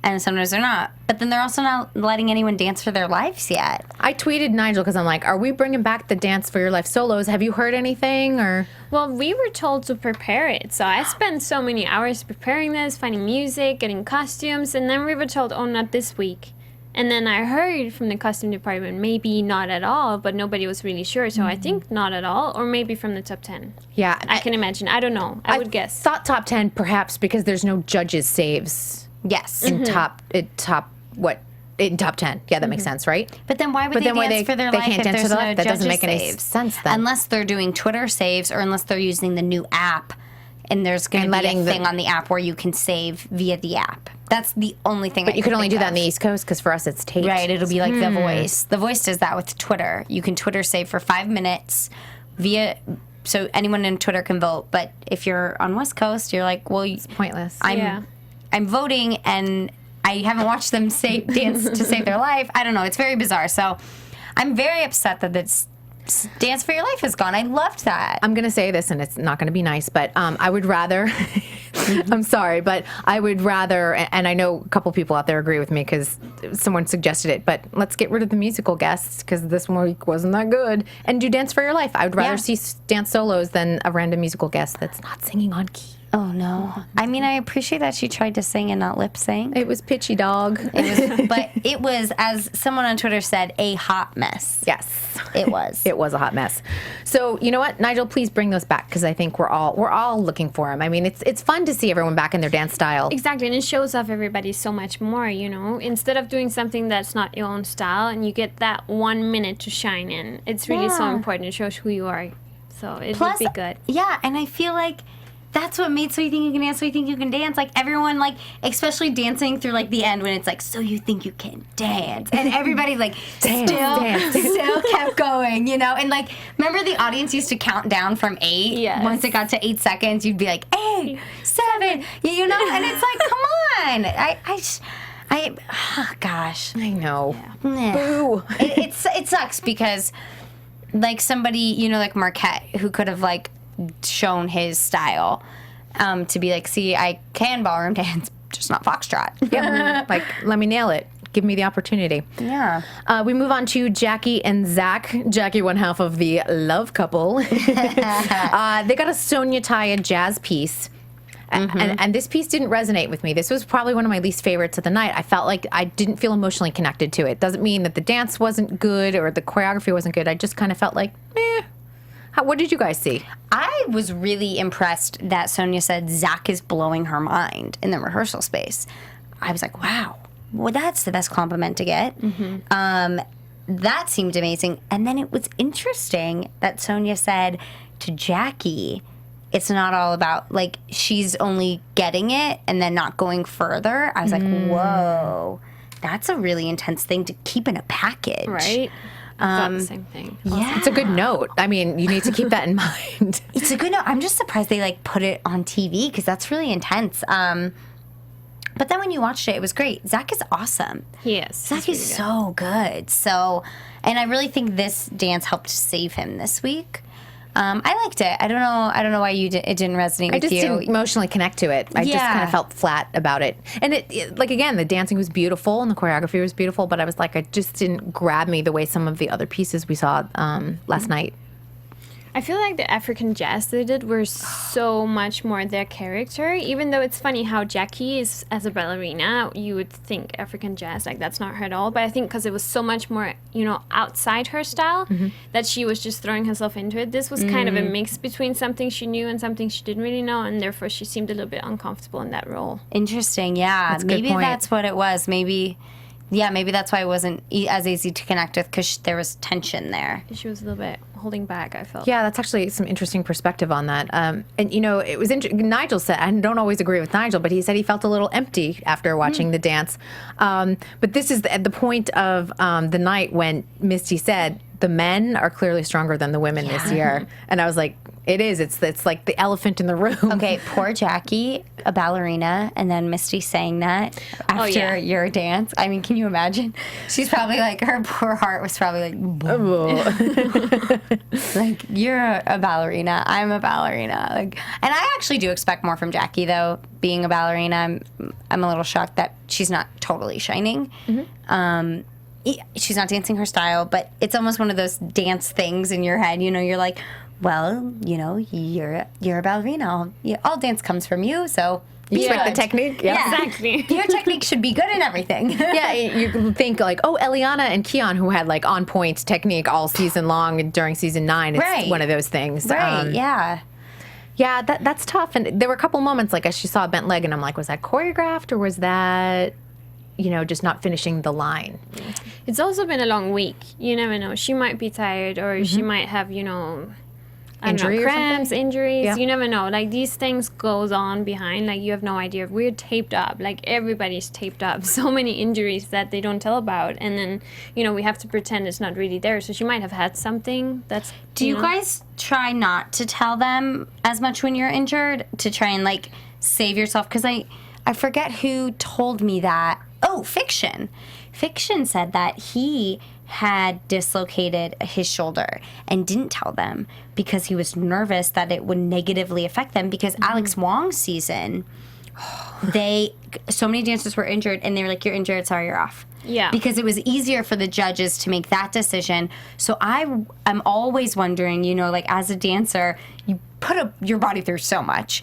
and sometimes they're not. But then they're also not letting anyone dance for their lives yet. I tweeted Nigel because I'm like, are we bringing back the Dance for Your Life solos? Have you heard anything? Or Well, we were told to prepare it. So I spent so many hours preparing this, finding music, getting costumes, and then we were told, oh, not this week. And then I heard from the costume department, maybe not at all, but nobody was really sure. So I think not at all, or maybe from the top 10. yeah, I can imagine. I don't know. I would guess. Thought top 10 perhaps because there's no judges saves Yes. in top 10. Yeah, that makes sense, right? But then why would But they then why dance they- for their they life can't if dance for there's their no life? That doesn't judges make any saves? sense then. Unless they're doing Twitter saves or unless they're using the new app and there's going to be letting a the- thing on the app where you can save via the app. That's the only thing But you could only do that on the East Coast because for us it's taped. Right, it'll be like The Voice. The Voice does that with Twitter. You can Twitter save for 5 minutes so anyone in Twitter can vote. But if you're on West Coast, you're like, well, Pointless. I'm voting and I haven't watched them dance to save their life. I don't know. It's very bizarre. So I'm very upset that this Dance for Your Life is gone. I loved that. I'm going to say this, and it's not going to be nice, but I would rather, I'm sorry, but I would rather, and I know a couple people out there agree with me because someone suggested it, but let's get rid of the musical guests because this week wasn't that good, and do Dance for Your Life. I would rather see dance solos than a random musical guest that's not singing on key. Oh, no. I mean, I appreciate that she tried to sing and not lip sync. It was pitchy, dog. But it was, as someone on Twitter said, a hot mess. Yes. It was. It was a hot mess. So you know what, Nigel, please bring those back because I think we're all looking for them. I mean, it's fun to see everyone back in their dance style. Exactly, and it shows off everybody so much more, you know. Instead of doing something that's not your own style and you get that 1 minute to shine in, it's really so important. It shows who you are. So it would be good. Yeah, and I feel like that's what made So You Think You Can Dance, So You Think You Can Dance. Like, everyone, like, especially dancing through, like, the end when it's like, so you think you can dance. And everybody, like, still kept going, you know? And, like, remember the audience used to count down from 8? Yes. Once it got to 8 seconds, you'd be like, 8, 7, you know? And it's like, come on. Gosh. I know. Yeah. Boo. It sucks because, like, somebody, you know, like Marquette, who could have, like, shown his style to be like, see, I can ballroom dance, just not foxtrot. Yeah. Like, let me nail it. Give me the opportunity. Yeah. We move on to Jackie and Zach. Jackie, one half of the love couple. They got a Sonia Taya jazz piece. And this piece didn't resonate with me. This was probably one of my least favorites of the night. I felt like I didn't feel emotionally connected to it. Doesn't mean that the dance wasn't good or the choreography wasn't good. I just kind of felt like, what did you guys see? I was really impressed that Sonia said Zach is blowing her mind in the rehearsal space. I was like, wow, well, that's the best compliment to get. That seemed amazing. And then it was interesting that Sonia said to Jackie, it's not all about, like, she's only getting it and then not going further. I was like, whoa, that's a really intense thing to keep in a package. Right? I thought the same thing. Yeah. It's a good note. I mean, you need to keep that in mind. It's a good note. I'm just surprised they, like, put it on TV because that's really intense. But then when you watched it, it was great. Zach is awesome. He is. Zach is so good. So, and I really think this dance helped save him this week. I liked it. I don't know why it didn't resonate with you. I just didn't emotionally connect to it. I just kind of felt flat about it. And it, like, again, the dancing was beautiful and the choreography was beautiful, but I was like, it just didn't grab me the way some of the other pieces we saw last night. I feel like the African jazz they did were so much more their character, even though it's funny how Jackie is, as a ballerina, you would think African jazz, like, that's not her at all. But I think because it was so much more, you know, outside her style, that she was just throwing herself into it. This was kind of a mix between something she knew and something she didn't really know, and therefore she seemed a little bit uncomfortable in that role. Interesting, yeah. That's a good Maybe point. that's what it was. Maybe that's why it wasn't as easy to connect with because there was tension there. She was a little bit holding back, I felt. Yeah, that's actually some interesting perspective on that. And, you know, it was Nigel said, I don't always agree with Nigel, but he said he felt a little empty after watching the dance. But this is at the point of the night when Misty said, the men are clearly stronger than the women this year. And I was like, It is. It's like the elephant in the room. Okay, poor Jackie, a ballerina, and then Misty saying that after your dance. I mean, can you imagine? She's probably like, her poor heart was probably like, like, you're a ballerina, I'm a ballerina. Like, and I actually do expect more from Jackie, though. Being a ballerina, I'm a little shocked that she's not totally shining. She's not dancing her style, but it's almost one of those dance things in your head. You know, you're like, well, you know, you're a ballerina. All dance comes from you, so You expect the technique? Yeah. Exactly. Your technique should be good in everything. Yeah, you think like, oh, Eliana and Keon, who had like on point technique all season long during season 9. It's one of those things. Right, yeah. Yeah, that's tough. And there were a couple moments like as she saw a bent leg and I'm like, was that choreographed or was that, you know, just not finishing the line? It's also been a long week. You never know. She might be tired or she might have, you know, Injury or cramps, something? injuries. Yeah. You never know. Like these things goes on behind. Like you have no idea. We're taped up. Like everybody's taped up. So many injuries that they don't tell about. And then, you know, we have to pretend it's not really there. So she might have had something that's... Do you know. guys try not to tell them as much when you're injured to try and like save yourself? Because I forget who told me that. Oh, Fiction. Fiction said that he had dislocated his shoulder and didn't tell them because he was nervous that it would negatively affect them because Alex Wong's season, so many dancers were injured and they were like, you're injured, sorry, you're off. Yeah. Because it was easier for the judges to make that decision. So I'm always wondering, you know, like as a dancer, you put your body through so much.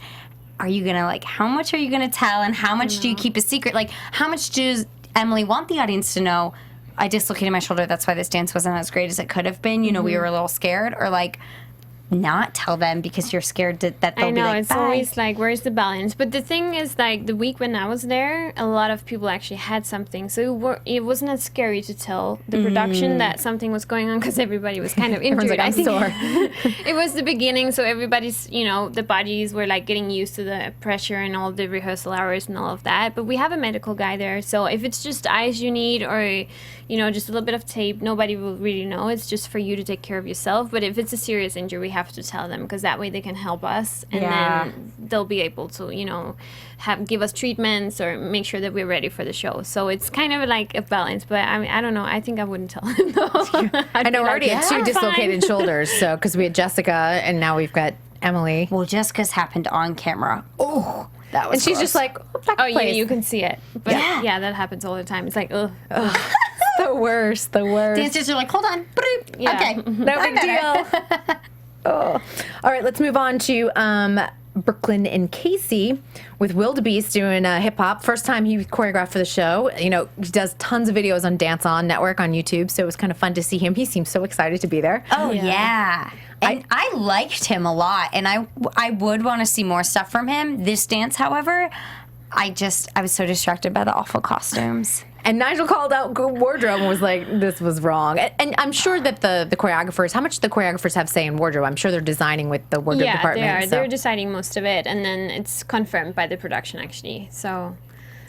Are you going to like, how much are you going to tell and how much do you keep a secret? Like how much does Emily want the audience to know? I dislocated my shoulder. That's why this dance wasn't as great as it could have been. You know, we were a little scared, or like not tell them because you're scared that they'll I know, be like, it's bye. always like, where's the balance? But the thing is, like, the week when I was there, a lot of people actually had something. So it wasn't as scary to tell the production that something was going on because everybody was kind of injured. Everyone's like, I'm sore. It was the beginning, so everybody's, you know, the bodies were, like, getting used to the pressure and all the rehearsal hours and all of that. But we have a medical guy there, so if it's just ice you need or, you know, just a little bit of tape, nobody will really know. It's just for you to take care of yourself. But if it's a serious injury, we have to tell them because that way they can help us and then they'll be able to, you know, give us treatments or make sure that we're ready for the show. So it's kind of like a balance. But I mean, I don't know. I think I wouldn't tell them though. I know we already had 2 dislocated shoulders, so because we had Jessica and now we've got Emily. Well, Jessica's happened on camera. Oh, that was And she's gross. just like, oh, back Oh, to yeah, place. you can see it. But Yeah. yeah, that happens all the time. It's like, ugh. The worst. Dancers are like, hold on. Bloop. Yeah. Okay. No big deal. Oh. All right, let's move on to Brooklyn and Casey with Wildebeest doing hip hop. First time he choreographed for the show. You know, he does tons of videos on Dance On Network on YouTube, so it was kind of fun to see him. He seems so excited to be there. Oh, yeah. And I liked him a lot, and I would want to see more stuff from him. This dance, however, I was so distracted by the awful costumes. And Nigel called out wardrobe and was like, this was wrong. And I'm sure that the choreographers, how much the choreographers have say in wardrobe? I'm sure they're designing with the wardrobe Yeah, department. they are. so They're deciding most of it, and then it's confirmed by the production, actually. So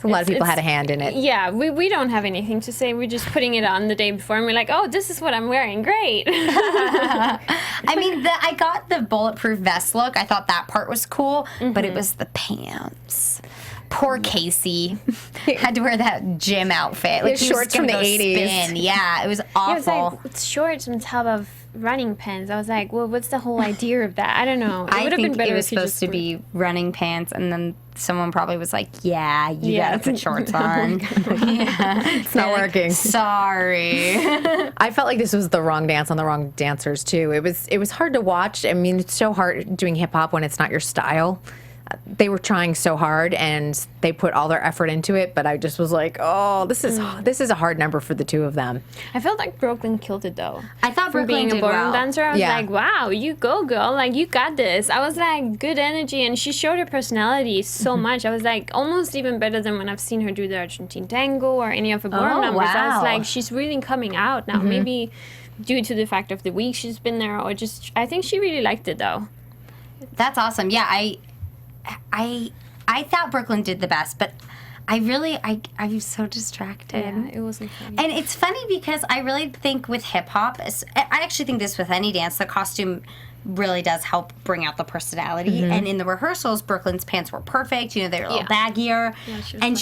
a lot of people had a hand in it. yeah, we don't have anything to say. We're just putting it on the day before, and we're like, oh, this is what I'm wearing. Great. I mean, I got the bulletproof vest look. I thought that part was cool, but it was the pants. Poor Casey had to wear that gym outfit. Like His he was shorts from gonna the go 80s. spin. Yeah, it was Yeah, it was awful. like shorts on top of running pants. I was like, well, what's the whole idea of that? I don't know. It I would have been think better it was if he supposed just to be running pants, and then someone probably was like, "Yeah, you gotta put shorts on." Yeah, It's not working. Sorry. I felt like this was the wrong dance on the wrong dancers too. It was hard to watch. I mean, it's so hard doing hip hop when it's not your style. They were trying so hard and they put all their effort into it, but I just was like, oh, this is a hard number for the two of them. I felt like Brooklyn killed it though. I thought For Brooklyn being a did ballroom well. dancer, I was Yeah. like, wow, you go, girl. Like, you got this. I was like, good energy. And she showed her personality so much. I was like, almost even better than when I've seen her do the Argentine tango or any of her ballroom numbers. I wow. was like, she's really coming out now. Maybe due to the fact of the week she's been there, or just, I think she really liked it though. That's awesome. Yeah, I thought Brooklyn did the best, but I was so distracted. Yeah, it wasn't funny. And it's funny because I really think with hip hop, I actually think this with any dance, the costume really does help bring out the personality. And in the rehearsals, Brooklyn's pants were perfect. You know, they were a little baggier. Yeah, she was and fun.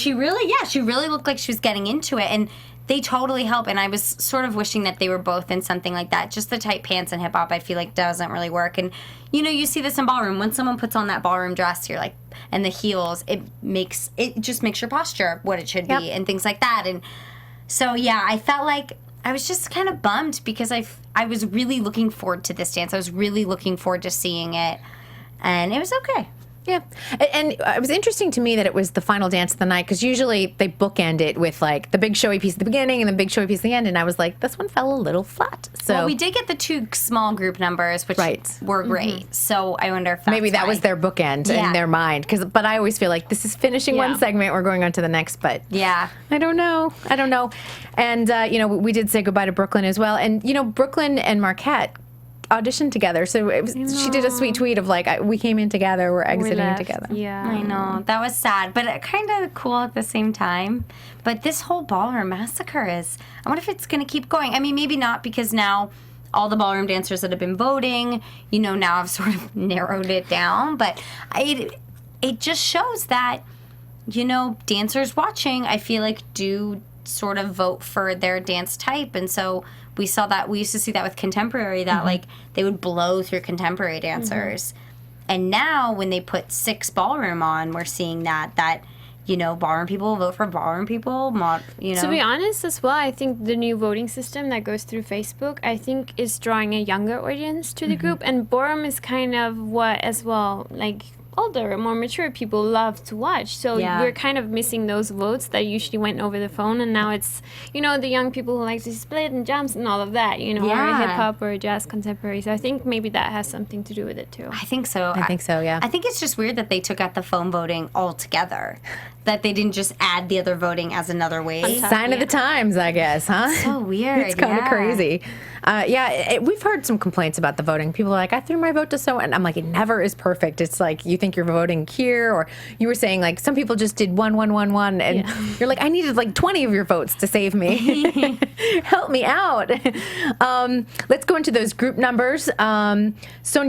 she really looked like she was getting into it. And they totally help. And I was sort of wishing that they were both in something like that. Just the tight pants in hip hop, I feel like doesn't really work. And, you know, you see this in ballroom. When someone puts on that ballroom dress, you're like, and the heels, it just makes your posture what it should be and things like that. And so, yeah, I felt like I was just kind of bummed because I was really looking forward to this dance. I was really looking forward to seeing it, and it was okay. Yeah. And it was interesting to me that it was the final dance of the night, because usually they bookend it with, like, the big showy piece at the beginning and the big showy piece at the end, and I was like, this one fell a little flat. So Well, we did get the 2 small group numbers, which were great. So I wonder if that's maybe that why. was their bookend in their mind. But I always feel like this is finishing one segment, we're going on to the next, but Yeah. I don't know. And, you know, we did say goodbye to Brooklyn as well. And, you know, Brooklyn and Marquette auditioned together. So she did a sweet tweet of, like, we came in together, we're exiting together. Yeah. I know. That was sad, but kind of cool at the same time. But this whole ballroom massacre is, I wonder if it's going to keep going. I mean, maybe not, because now all the ballroom dancers that have been voting, you know, now I've sort of narrowed it down. But it just shows that, you know, dancers watching, I feel like, do sort of vote for their dance type. And so we used to see that with contemporary, that like they would blow through contemporary dancers. And now when they put 6 ballroom on, we're seeing that, you know, ballroom people will vote for ballroom people, you know. To be honest as well, I think the new voting system that goes through Facebook, I think is drawing a younger audience to the group. And ballroom is kind of what as well, like, older, more mature people love to watch. So we're kind of missing those votes that usually went over the phone, and now it's, you know, the young people who like to split and jumps and all of that, you know, or hip hop or jazz contemporary. So I think maybe that has something to do with it too. I think so. I think so, yeah. I think it's just weird that they took out the phone voting altogether. That they didn't just add the other voting as another way. Sign of the times, I guess, huh? So weird. It's kind of crazy. We've heard some complaints about the voting. People are like, I threw my vote to so, and I'm like, it never is perfect. It's like, you think you're voting here, or you were saying, like, some people just did 1, 1, 1, 1, and you're like, I needed like 20 of your votes to save me. Help me out. Let's go into those group numbers. Sonia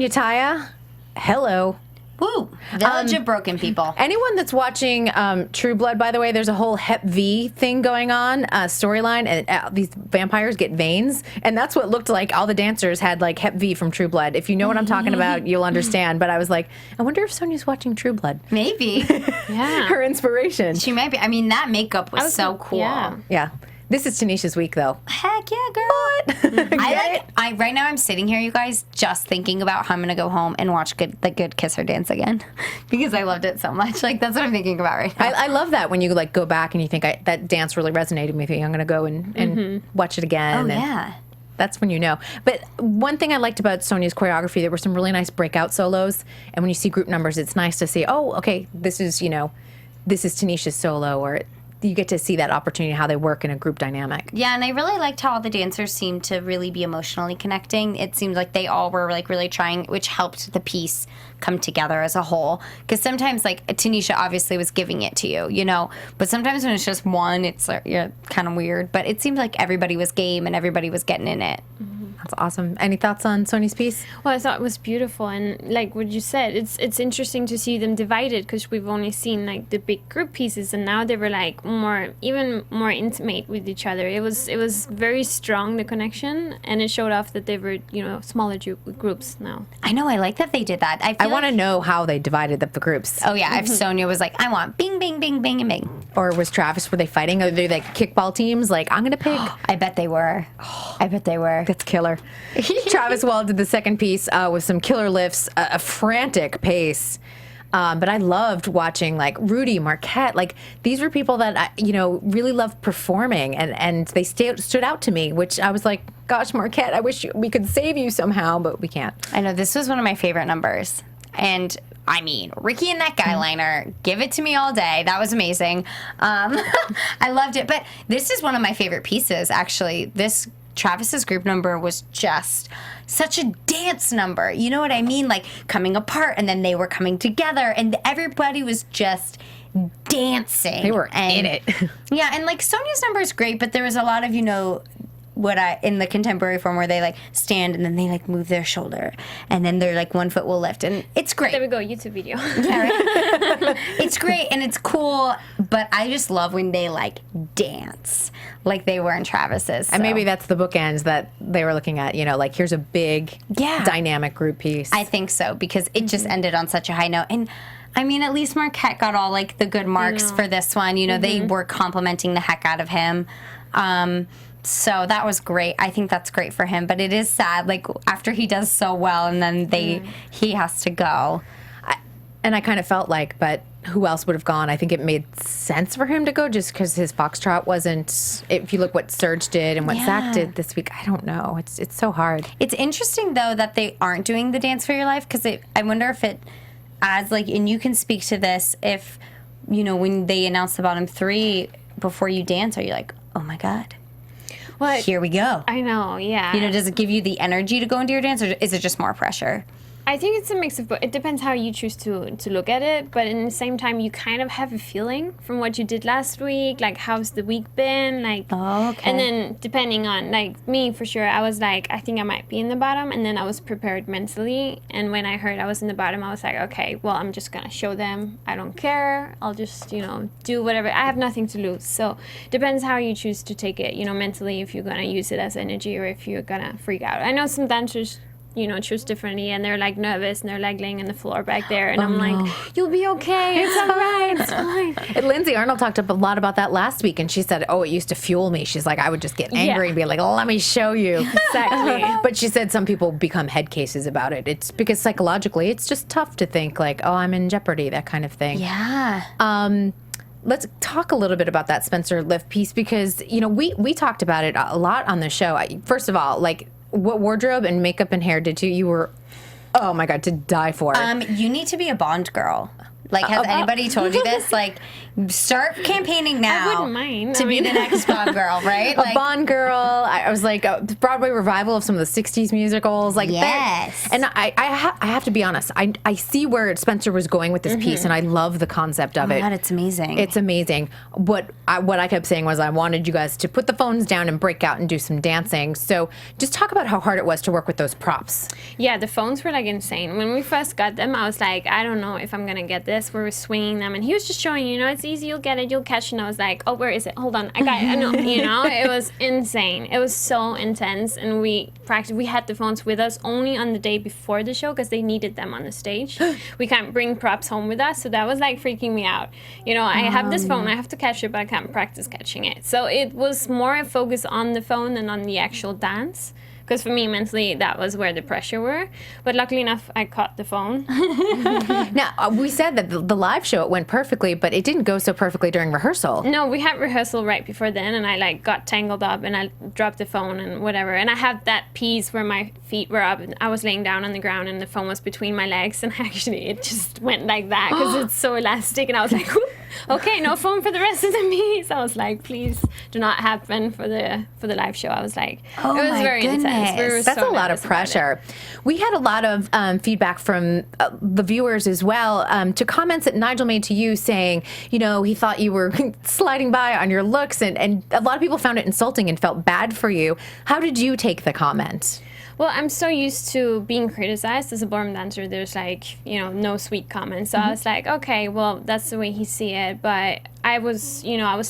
Taya, hello. Woo! Village of Broken People. Anyone that's watching True Blood, by the way, there's a whole Hep V thing going on, storyline, and these vampires get veins, and that's what looked like. All the dancers had like Hep V from True Blood. If you know what I'm talking about, you'll understand. But I was like, I wonder if Sonia's watching True Blood. Maybe. Her inspiration. She might be. I mean, that makeup was so cool. Yeah. This is Tanisha's week, though. Heck yeah, girl. Right now I'm sitting here, you guys, just thinking about how I'm gonna go home and watch the Good Kiss Her dance again because I loved it so much. Like, that's what I'm thinking about right now. I love that when you like go back and you think that dance really resonated with me. I'm gonna go and watch it again. Oh yeah. That's when you know. But one thing I liked about Sonia's choreography, there were some really nice breakout solos. And when you see group numbers, it's nice to see, oh, okay, this is Tanisha's solo, or you get to see that opportunity, how they work in a group dynamic. Yeah, and I really liked how all the dancers seemed to really be emotionally connecting. It seemed like they all were like really trying, which helped the piece come together as a whole. Because sometimes, like, Tanisha obviously was giving it to you, you know, but sometimes when it's just one, it's like, kind of weird. But it seemed like everybody was game and everybody was getting in it. That's awesome. Any thoughts on Sonia's piece? Well, I thought it was beautiful, and like what you said, it's interesting to see them divided, because we've only seen like the big group pieces, and now they were like even more intimate with each other. It was very strong, the connection, and it showed off that they were, you know, smaller groups now. I know, I like that they did that. I want to know how they divided up the groups. Oh yeah, if Sonia was like, I want bing, bing, bing, bing, and bing. Or was Travis, were they fighting? Are they like kickball teams? Like, I'm going to pick. I bet they were. I bet they were. That's killer. Travis Wall did the second piece with some killer lifts, a frantic pace. But I loved watching like Rudy, Marquette. Like, these were people that, really loved performing, and they stood out to me, which I was like, gosh, Marquette, I wish we could save you somehow, but we can't. I know, this was one of my favorite numbers. And I mean, Ricky and that guy liner, give it to me all day. That was amazing. I loved it. But this is one of my favorite pieces, actually. Travis's group number was just such a dance number. You know what I mean? Like, coming apart, and then they were coming together, and everybody was just dancing. They were in it. Yeah, and like, Sonia's number is great, but there was a lot of, in the contemporary form where they like stand and then they like move their shoulder and then their like one foot will lift, and it's great. There we go, YouTube video. Yeah, right? It's great and it's cool, but I just love when they like dance like they were in Travis's. And maybe that's the bookends that they were looking at, like here's a big dynamic group piece. I think so, because it just ended on such a high note. And I mean, at least Marquette got all like the good marks for this one. They were complimenting the heck out of him. So that was great. I think that's great for him. But it is sad, like after he does so well and then he has to go. And I kind of felt like, but who else would have gone? I think it made sense for him to go just because his foxtrot wasn't, if you look what Serge did and what Zach did this week, I don't know. It's so hard. It's interesting, though, that they aren't doing the Dance for Your Life, because I wonder if it adds, like, and you can speak to this, if, when they announce the bottom three before you dance, are you like, oh my God. Well, here we go. I know, yeah. Does it give you the energy to go into your dance, or is it just more pressure? I think it's a mix of both. It depends how you choose to look at it, but in the same time, you kind of have a feeling from what you did last week, like how's the week been, like. Oh, okay. And then depending on, like me for sure, I was like, I think I might be in the bottom, and then I was prepared mentally, and when I heard I was in the bottom, I was like, okay, well, I'm just gonna show them I don't care. I'll just do whatever. I have nothing to lose. So depends how you choose to take it, mentally, if you're gonna use it as energy or if you're gonna freak out. I know some dancers choose differently, and they're like nervous and they're like laying on the floor back there, and I'm like, you'll be okay, it's all right, it's fine. And Lindsay Arnold talked a lot about that last week, and she said, it used to fuel me. She's like, I would just get angry and be like, let me show you. Exactly. But she said some people become head cases about it. It's because psychologically it's just tough to think like, I'm in jeopardy, that kind of thing. Yeah. Let's talk a little bit about that Spencer Lift piece, because we talked about it a lot on the show. First of all, like, what wardrobe and makeup and hair did you were, oh my God, to die for. You need to be a Bond girl. Like, has anybody told you this? Like, start campaigning now. I wouldn't mind. To be the next Bond girl, right? A Bond girl. I was like a Broadway revival of some of the 60s musicals. Like yes. That. And I have to be honest. I see where Spencer was going with this piece, and I love the concept of it. Oh my God, it's amazing. It's amazing. What I kept saying was I wanted you guys to put the phones down and break out and do some dancing. So just talk about how hard it was to work with those props. Yeah, the phones were like insane. When we first got them, I was like, I don't know if I'm going to get this. We were swinging them, and he was just showing, it's easy, you'll get it, you'll catch it. And I was like, oh, where is it? Hold on, I got it. I know, it was insane. It was so intense, and we practiced. We had the phones with us only on the day before the show because they needed them on the stage. We can't bring props home with us, so that was like freaking me out. I have this phone, I have to catch it, but I can't practice catching it. So it was more a focus on the phone than on the actual dance. Because for me, mentally, that was where the pressure were. But luckily enough, I caught the phone. Now, we said that the live show, it went perfectly, but it didn't go so perfectly during rehearsal. No, we had rehearsal right before then, and I got tangled up, and I dropped the phone and whatever. And I had that piece where my feet were up, and I was laying down on the ground, and the phone was between my legs, and actually it just went like that because it's so elastic. And I was like, whoop, okay, no phone for the rest of the piece. I was like, please do not happen for the live show. I was like, it was very intense. That's a lot of pressure. We had a lot of feedback from the viewers as well to comments that Nigel made to you saying, he thought you were sliding by on your looks, and a lot of people found it insulting and felt bad for you. How did you take the comment? Well, I'm so used to being criticized as a ballroom dancer. There's no sweet comments. So I was like, okay, well, that's the way he see it. But I was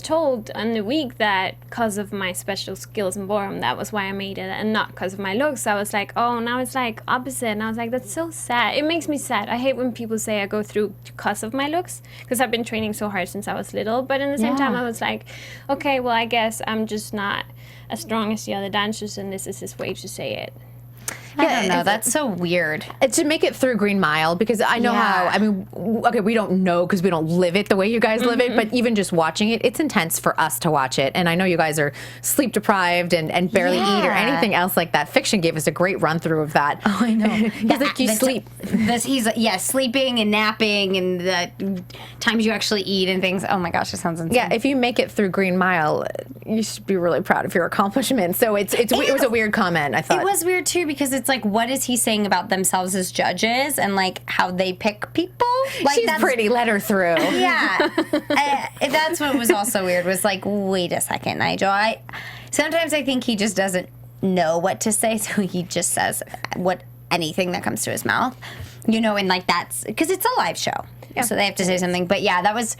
told in the week that because of my special skills in ballroom, that was why I made it, and not because of my looks. So I was like, oh, now it's like opposite. And I was like, that's so sad. It makes me sad. I hate when people say I go through because of my looks, because I've been training so hard since I was little. But in the same time, I was like, okay, well, I guess I'm just not as strong as the other dancers, and this is his way to say it. I don't know. That's so weird. To make it through Green Mile, because I know how, we don't know because we don't live it the way you guys live it, but even just watching it, it's intense for us to watch it. And I know you guys are sleep deprived and barely eat or anything else like that. Fiction gave us a great run through of that. Oh, I know. He's like, you sleep. He's sleeping and napping and the times you actually eat and things. Oh my gosh, it sounds insane. Yeah, if you make it through Green Mile, you should be really proud of your accomplishment. So it was a weird comment, I thought. It was weird too, because it's like, what is he saying about themselves as judges and like how they pick people? Like, she's pretty, let her through. Yeah. That's what was also weird, was like, wait a second, Nigel. Sometimes I think he just doesn't know what to say, so he just says anything that comes to his mouth. And like that's because it's a live show. Yeah. So they have to say something. But yeah, that was...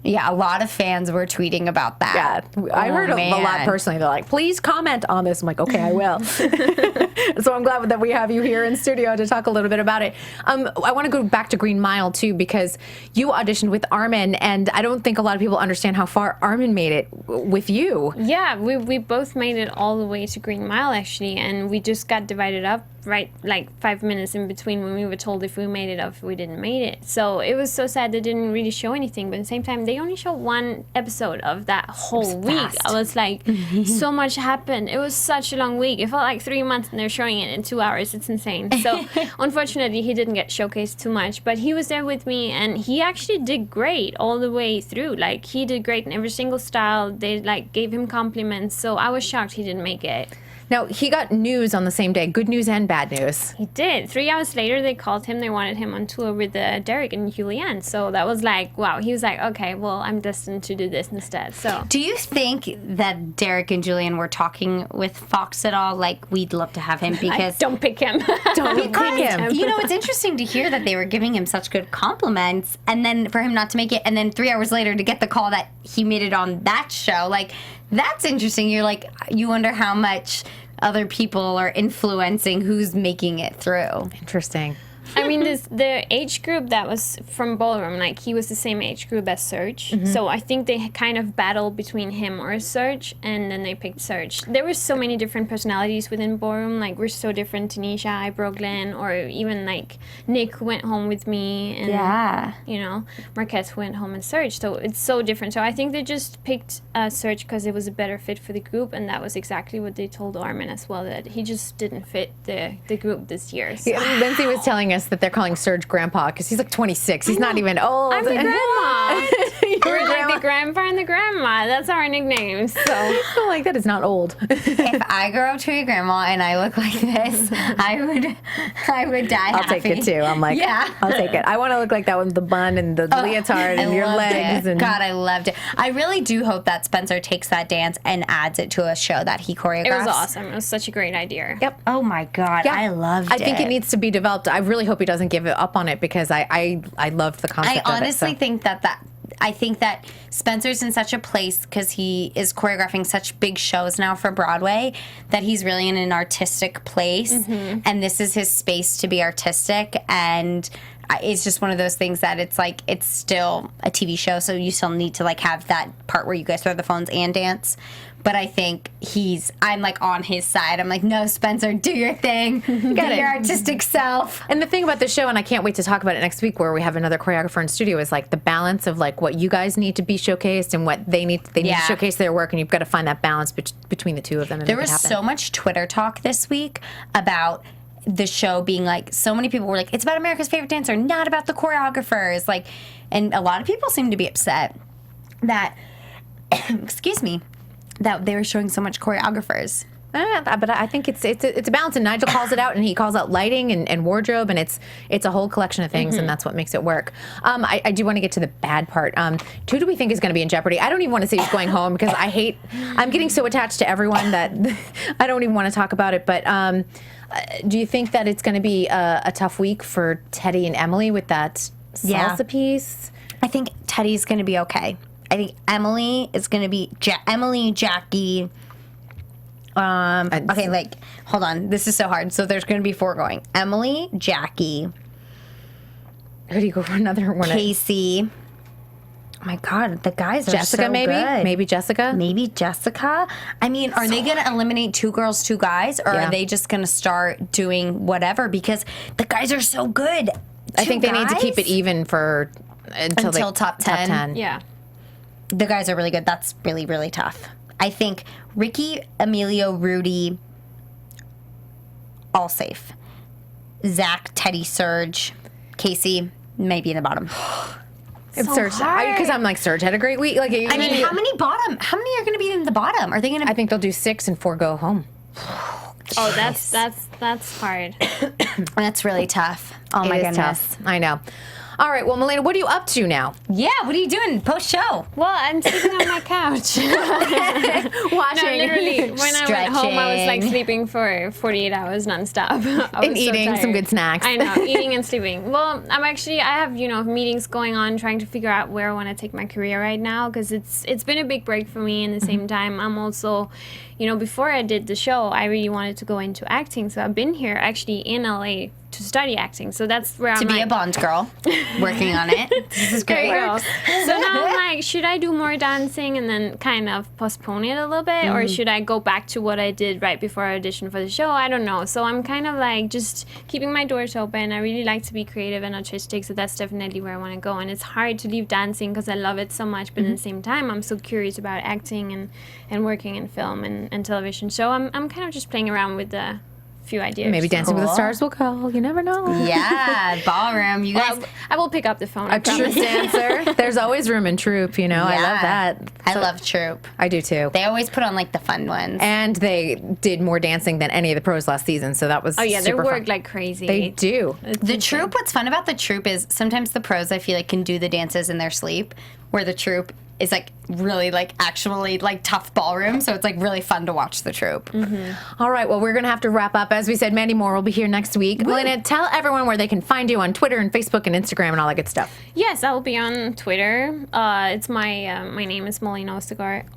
Yeah, a lot of fans were tweeting about that. Yeah, I heard a lot personally. They're like, please comment on this. I'm like, okay, I will. So I'm glad that we have you here in studio to talk a little bit about it. I want to go back to Green Mile, too, because you auditioned with Armin, and I don't think a lot of people understand how far Armin made it with you. Yeah, we both made it all the way to Green Mile, actually, and we just got divided up right like 5 minutes in between when we were told if we made it or if we didn't make it. So it was so sad they didn't really show anything, but at the same time they only showed one episode of that whole week. I was like, so much happened. It was such a long week. It felt like 3 months and they're showing it in 2 hours. It's insane. So unfortunately he didn't get showcased too much, but he was there with me and he actually did great all the way through. Like he did great in every single style. They like gave him compliments, so I was shocked he didn't make it. Now, he got news on the same day, good news and bad news. He did. 3 hours later, they called him. They wanted him on tour with Derek and Julianne. So that was like, wow. He was like, okay, well, I'm destined to do this instead. So, do you think that Derek and Julianne were talking with Fox at all? Like, we'd love to have him because... Don't pick him. Don't pick him. It's interesting to hear that they were giving him such good compliments and then for him not to make it and then 3 hours later to get the call that he made it on that show. Like, that's interesting. You're like, you wonder how much... other people are influencing who's making it through. Interesting. I mean, the age group that was from Ballroom, like, he was the same age group as Serge. Mm-hmm. So I think they kind of battled between him or Serge, and then they picked Serge. There were so many different personalities within Ballroom. Like, we're so different. Tanisha, Brooklyn, or even, like, Nick, who went home with me. And, Marquez, who went home with Serge. So it's so different. So I think they just picked Serge because it was a better fit for the group, and that was exactly what they told Armin as well, that he just didn't fit the group this year. So. Yeah, Lindsay was telling us that they're calling Serge Grandpa because he's like 26. He's not even old. I'm the grandma. We're like the grandpa and the grandma. That's our nicknames. So I'm like, that is not old. If I grow up to be a grandma and I look like this, I would die I'll happy. take it too. I'm like, yeah, I'll take it. I want to look like that with the bun and the leotard and your legs. And God, I loved it. I really do hope that Spencer takes that dance and adds it to a show that he choreographs. It was awesome. It was such a great idea. Yep. Oh my God, yeah. I loved it. I think it needs to be developed. I really hope he doesn't give it up on it because I loved the concept of it. I honestly think I think that Spencer's in such a place because he is choreographing such big shows now for Broadway that he's really in an artistic place, and this is his space to be artistic, and it's just one of those things that it's like it's still a TV show, so you still need to like have that part where you guys throw the phones and dance. But I think I'm like on his side. I'm like, no, Spencer, do your thing. Be your artistic self. And the thing about the show, and I can't wait to talk about it next week where we have another choreographer in studio, is like the balance of like what you guys need to be showcased and what they need to showcase their work, and you've got to find that balance between the two of them. There was so much Twitter talk this week about the show being like, so many people were like, it's about America's Favorite Dancer, not about the choreographers. Like, and a lot of people seem to be upset that, excuse me, that they were showing so much choreographers. But I think it's a balance, and Nigel calls it out, and he calls out lighting and wardrobe, and it's a whole collection of things, and that's what makes it work. I do want to get to the bad part. Who do we think is going to be in jeopardy? I don't even want to say who's going home because I'm getting so attached to everyone that I don't even want to talk about it. But do you think that it's going to be a tough week for Teddy and Emily with that salsa piece? I think Teddy's going to be okay. I think Emily is going to be Emily, Jackie. Okay, like, hold on. This is so hard. So there's going to be 4 going. Emily, Jackie. Who do you go for another one? Casey. Oh my God, the guys are Jessica, so maybe? good. Maybe Jessica? Maybe Jessica. I mean, are they going to eliminate 2 girls, 2 guys? Or are they just going to start doing whatever? Because the guys are so good. I think they need to keep it even for until top 10. Yeah. The guys are really good. That's really, really tough. I think Ricky, Emilio, Rudy, all safe. Zach, Teddy, Serge, Casey, maybe in the bottom. It's so Serge, because I'm like, Serge had a great week. Like, I mean, how many are going to be in the bottom? Are they going to? I think they'll do 6 and 4 go home. Oh, that's hard. That's really tough. Oh my goodness, tough. I know. All right, well, Malene, what are you up to now? Yeah, what are you doing post-show? Well, I'm sitting on my couch. Watching literally, when I went home, I was like sleeping for 48 hours nonstop. And eating some good snacks. I know, eating and sleeping. Well, I have, meetings going on, trying to figure out where I want to take my career right now, because it's been a big break for me. And at the same time, I'm also, before I did the show, I really wanted to go into acting. So I've been here actually in LA to study acting. So that's where I'm be a Bond girl, working on it. This is great. So now I'm like, should I do more dancing and then kind of postpone it a little bit, or should I go back to what I did right before I auditioned for the show? I don't know. So I'm kind of like just keeping my doors open. I really like to be creative and artistic, so that's definitely where I want to go. And it's hard to leave dancing because I love it so much, but at the same time, I'm so curious about acting and working in film and television. So I'm kind of just playing around with the few ideas. Maybe Dancing with the Stars will call. You never know. Yeah, ballroom. You guys, I will pick up the phone. A troupe dancer. There's always room in troupe, I love that. I love troupe. I do too. They always put on like the fun ones. And they did more dancing than any of the pros last season, so that was they work fun. like crazy. They do. The troupe, what's fun about the troupe is sometimes the pros I feel like can do the dances in their sleep, where the troupe is like really like actually like tough ballroom, so it's like really fun to watch the troupe. All right, well, we're going to have to wrap up. As we said, Mandy Moore will be here next week. Malene, tell everyone where they can find you on Twitter and Facebook and Instagram and all that good stuff. Yes, I'll be on Twitter. It's my name is Malene Ostergaard.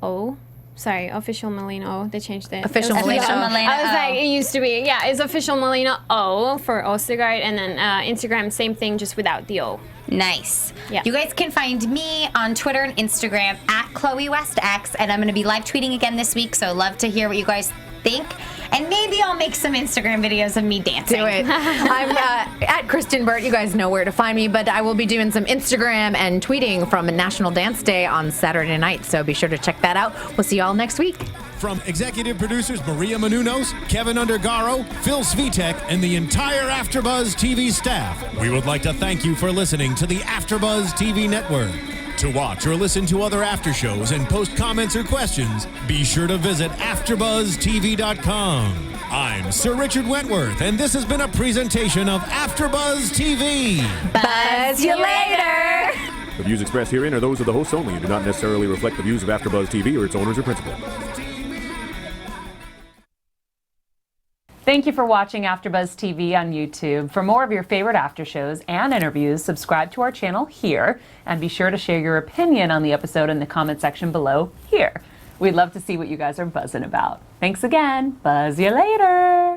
Official Malene O. They changed it. Official Malene O. I was like, it used to be, it's official Malene O for Ostergaard, and then Instagram, same thing, just without the O. Nice. Yeah. You guys can find me on Twitter and Instagram at Chloe West X, and I'm going to be live tweeting again this week, so love to hear what you guys think. And maybe I'll make some Instagram videos of me dancing. Do it. I'm at Kristyn Burtt. You guys know where to find me, but I will be doing some Instagram and tweeting from National Dance Day on Saturday night, so be sure to check that out. We'll see you all next week. From executive producers Maria Menounos, Kevin Undergaro, Phil Svitek, and the entire AfterBuzz TV staff, we would like to thank you for listening to the AfterBuzz TV network. To watch or listen to other after shows and post comments or questions, be sure to visit AfterBuzzTV.com. I'm Sir Richard Wentworth, and this has been a presentation of AfterBuzz TV. Buzz you later! The views expressed herein are those of the hosts only and do not necessarily reflect the views of AfterBuzz TV or its owners or principals. Thank you for watching AfterBuzz TV on YouTube. For more of your favorite after shows and interviews, subscribe to our channel here, and be sure to share your opinion on the episode in the comment section below here. We'd love to see what you guys are buzzing about. Thanks again. Buzz you later.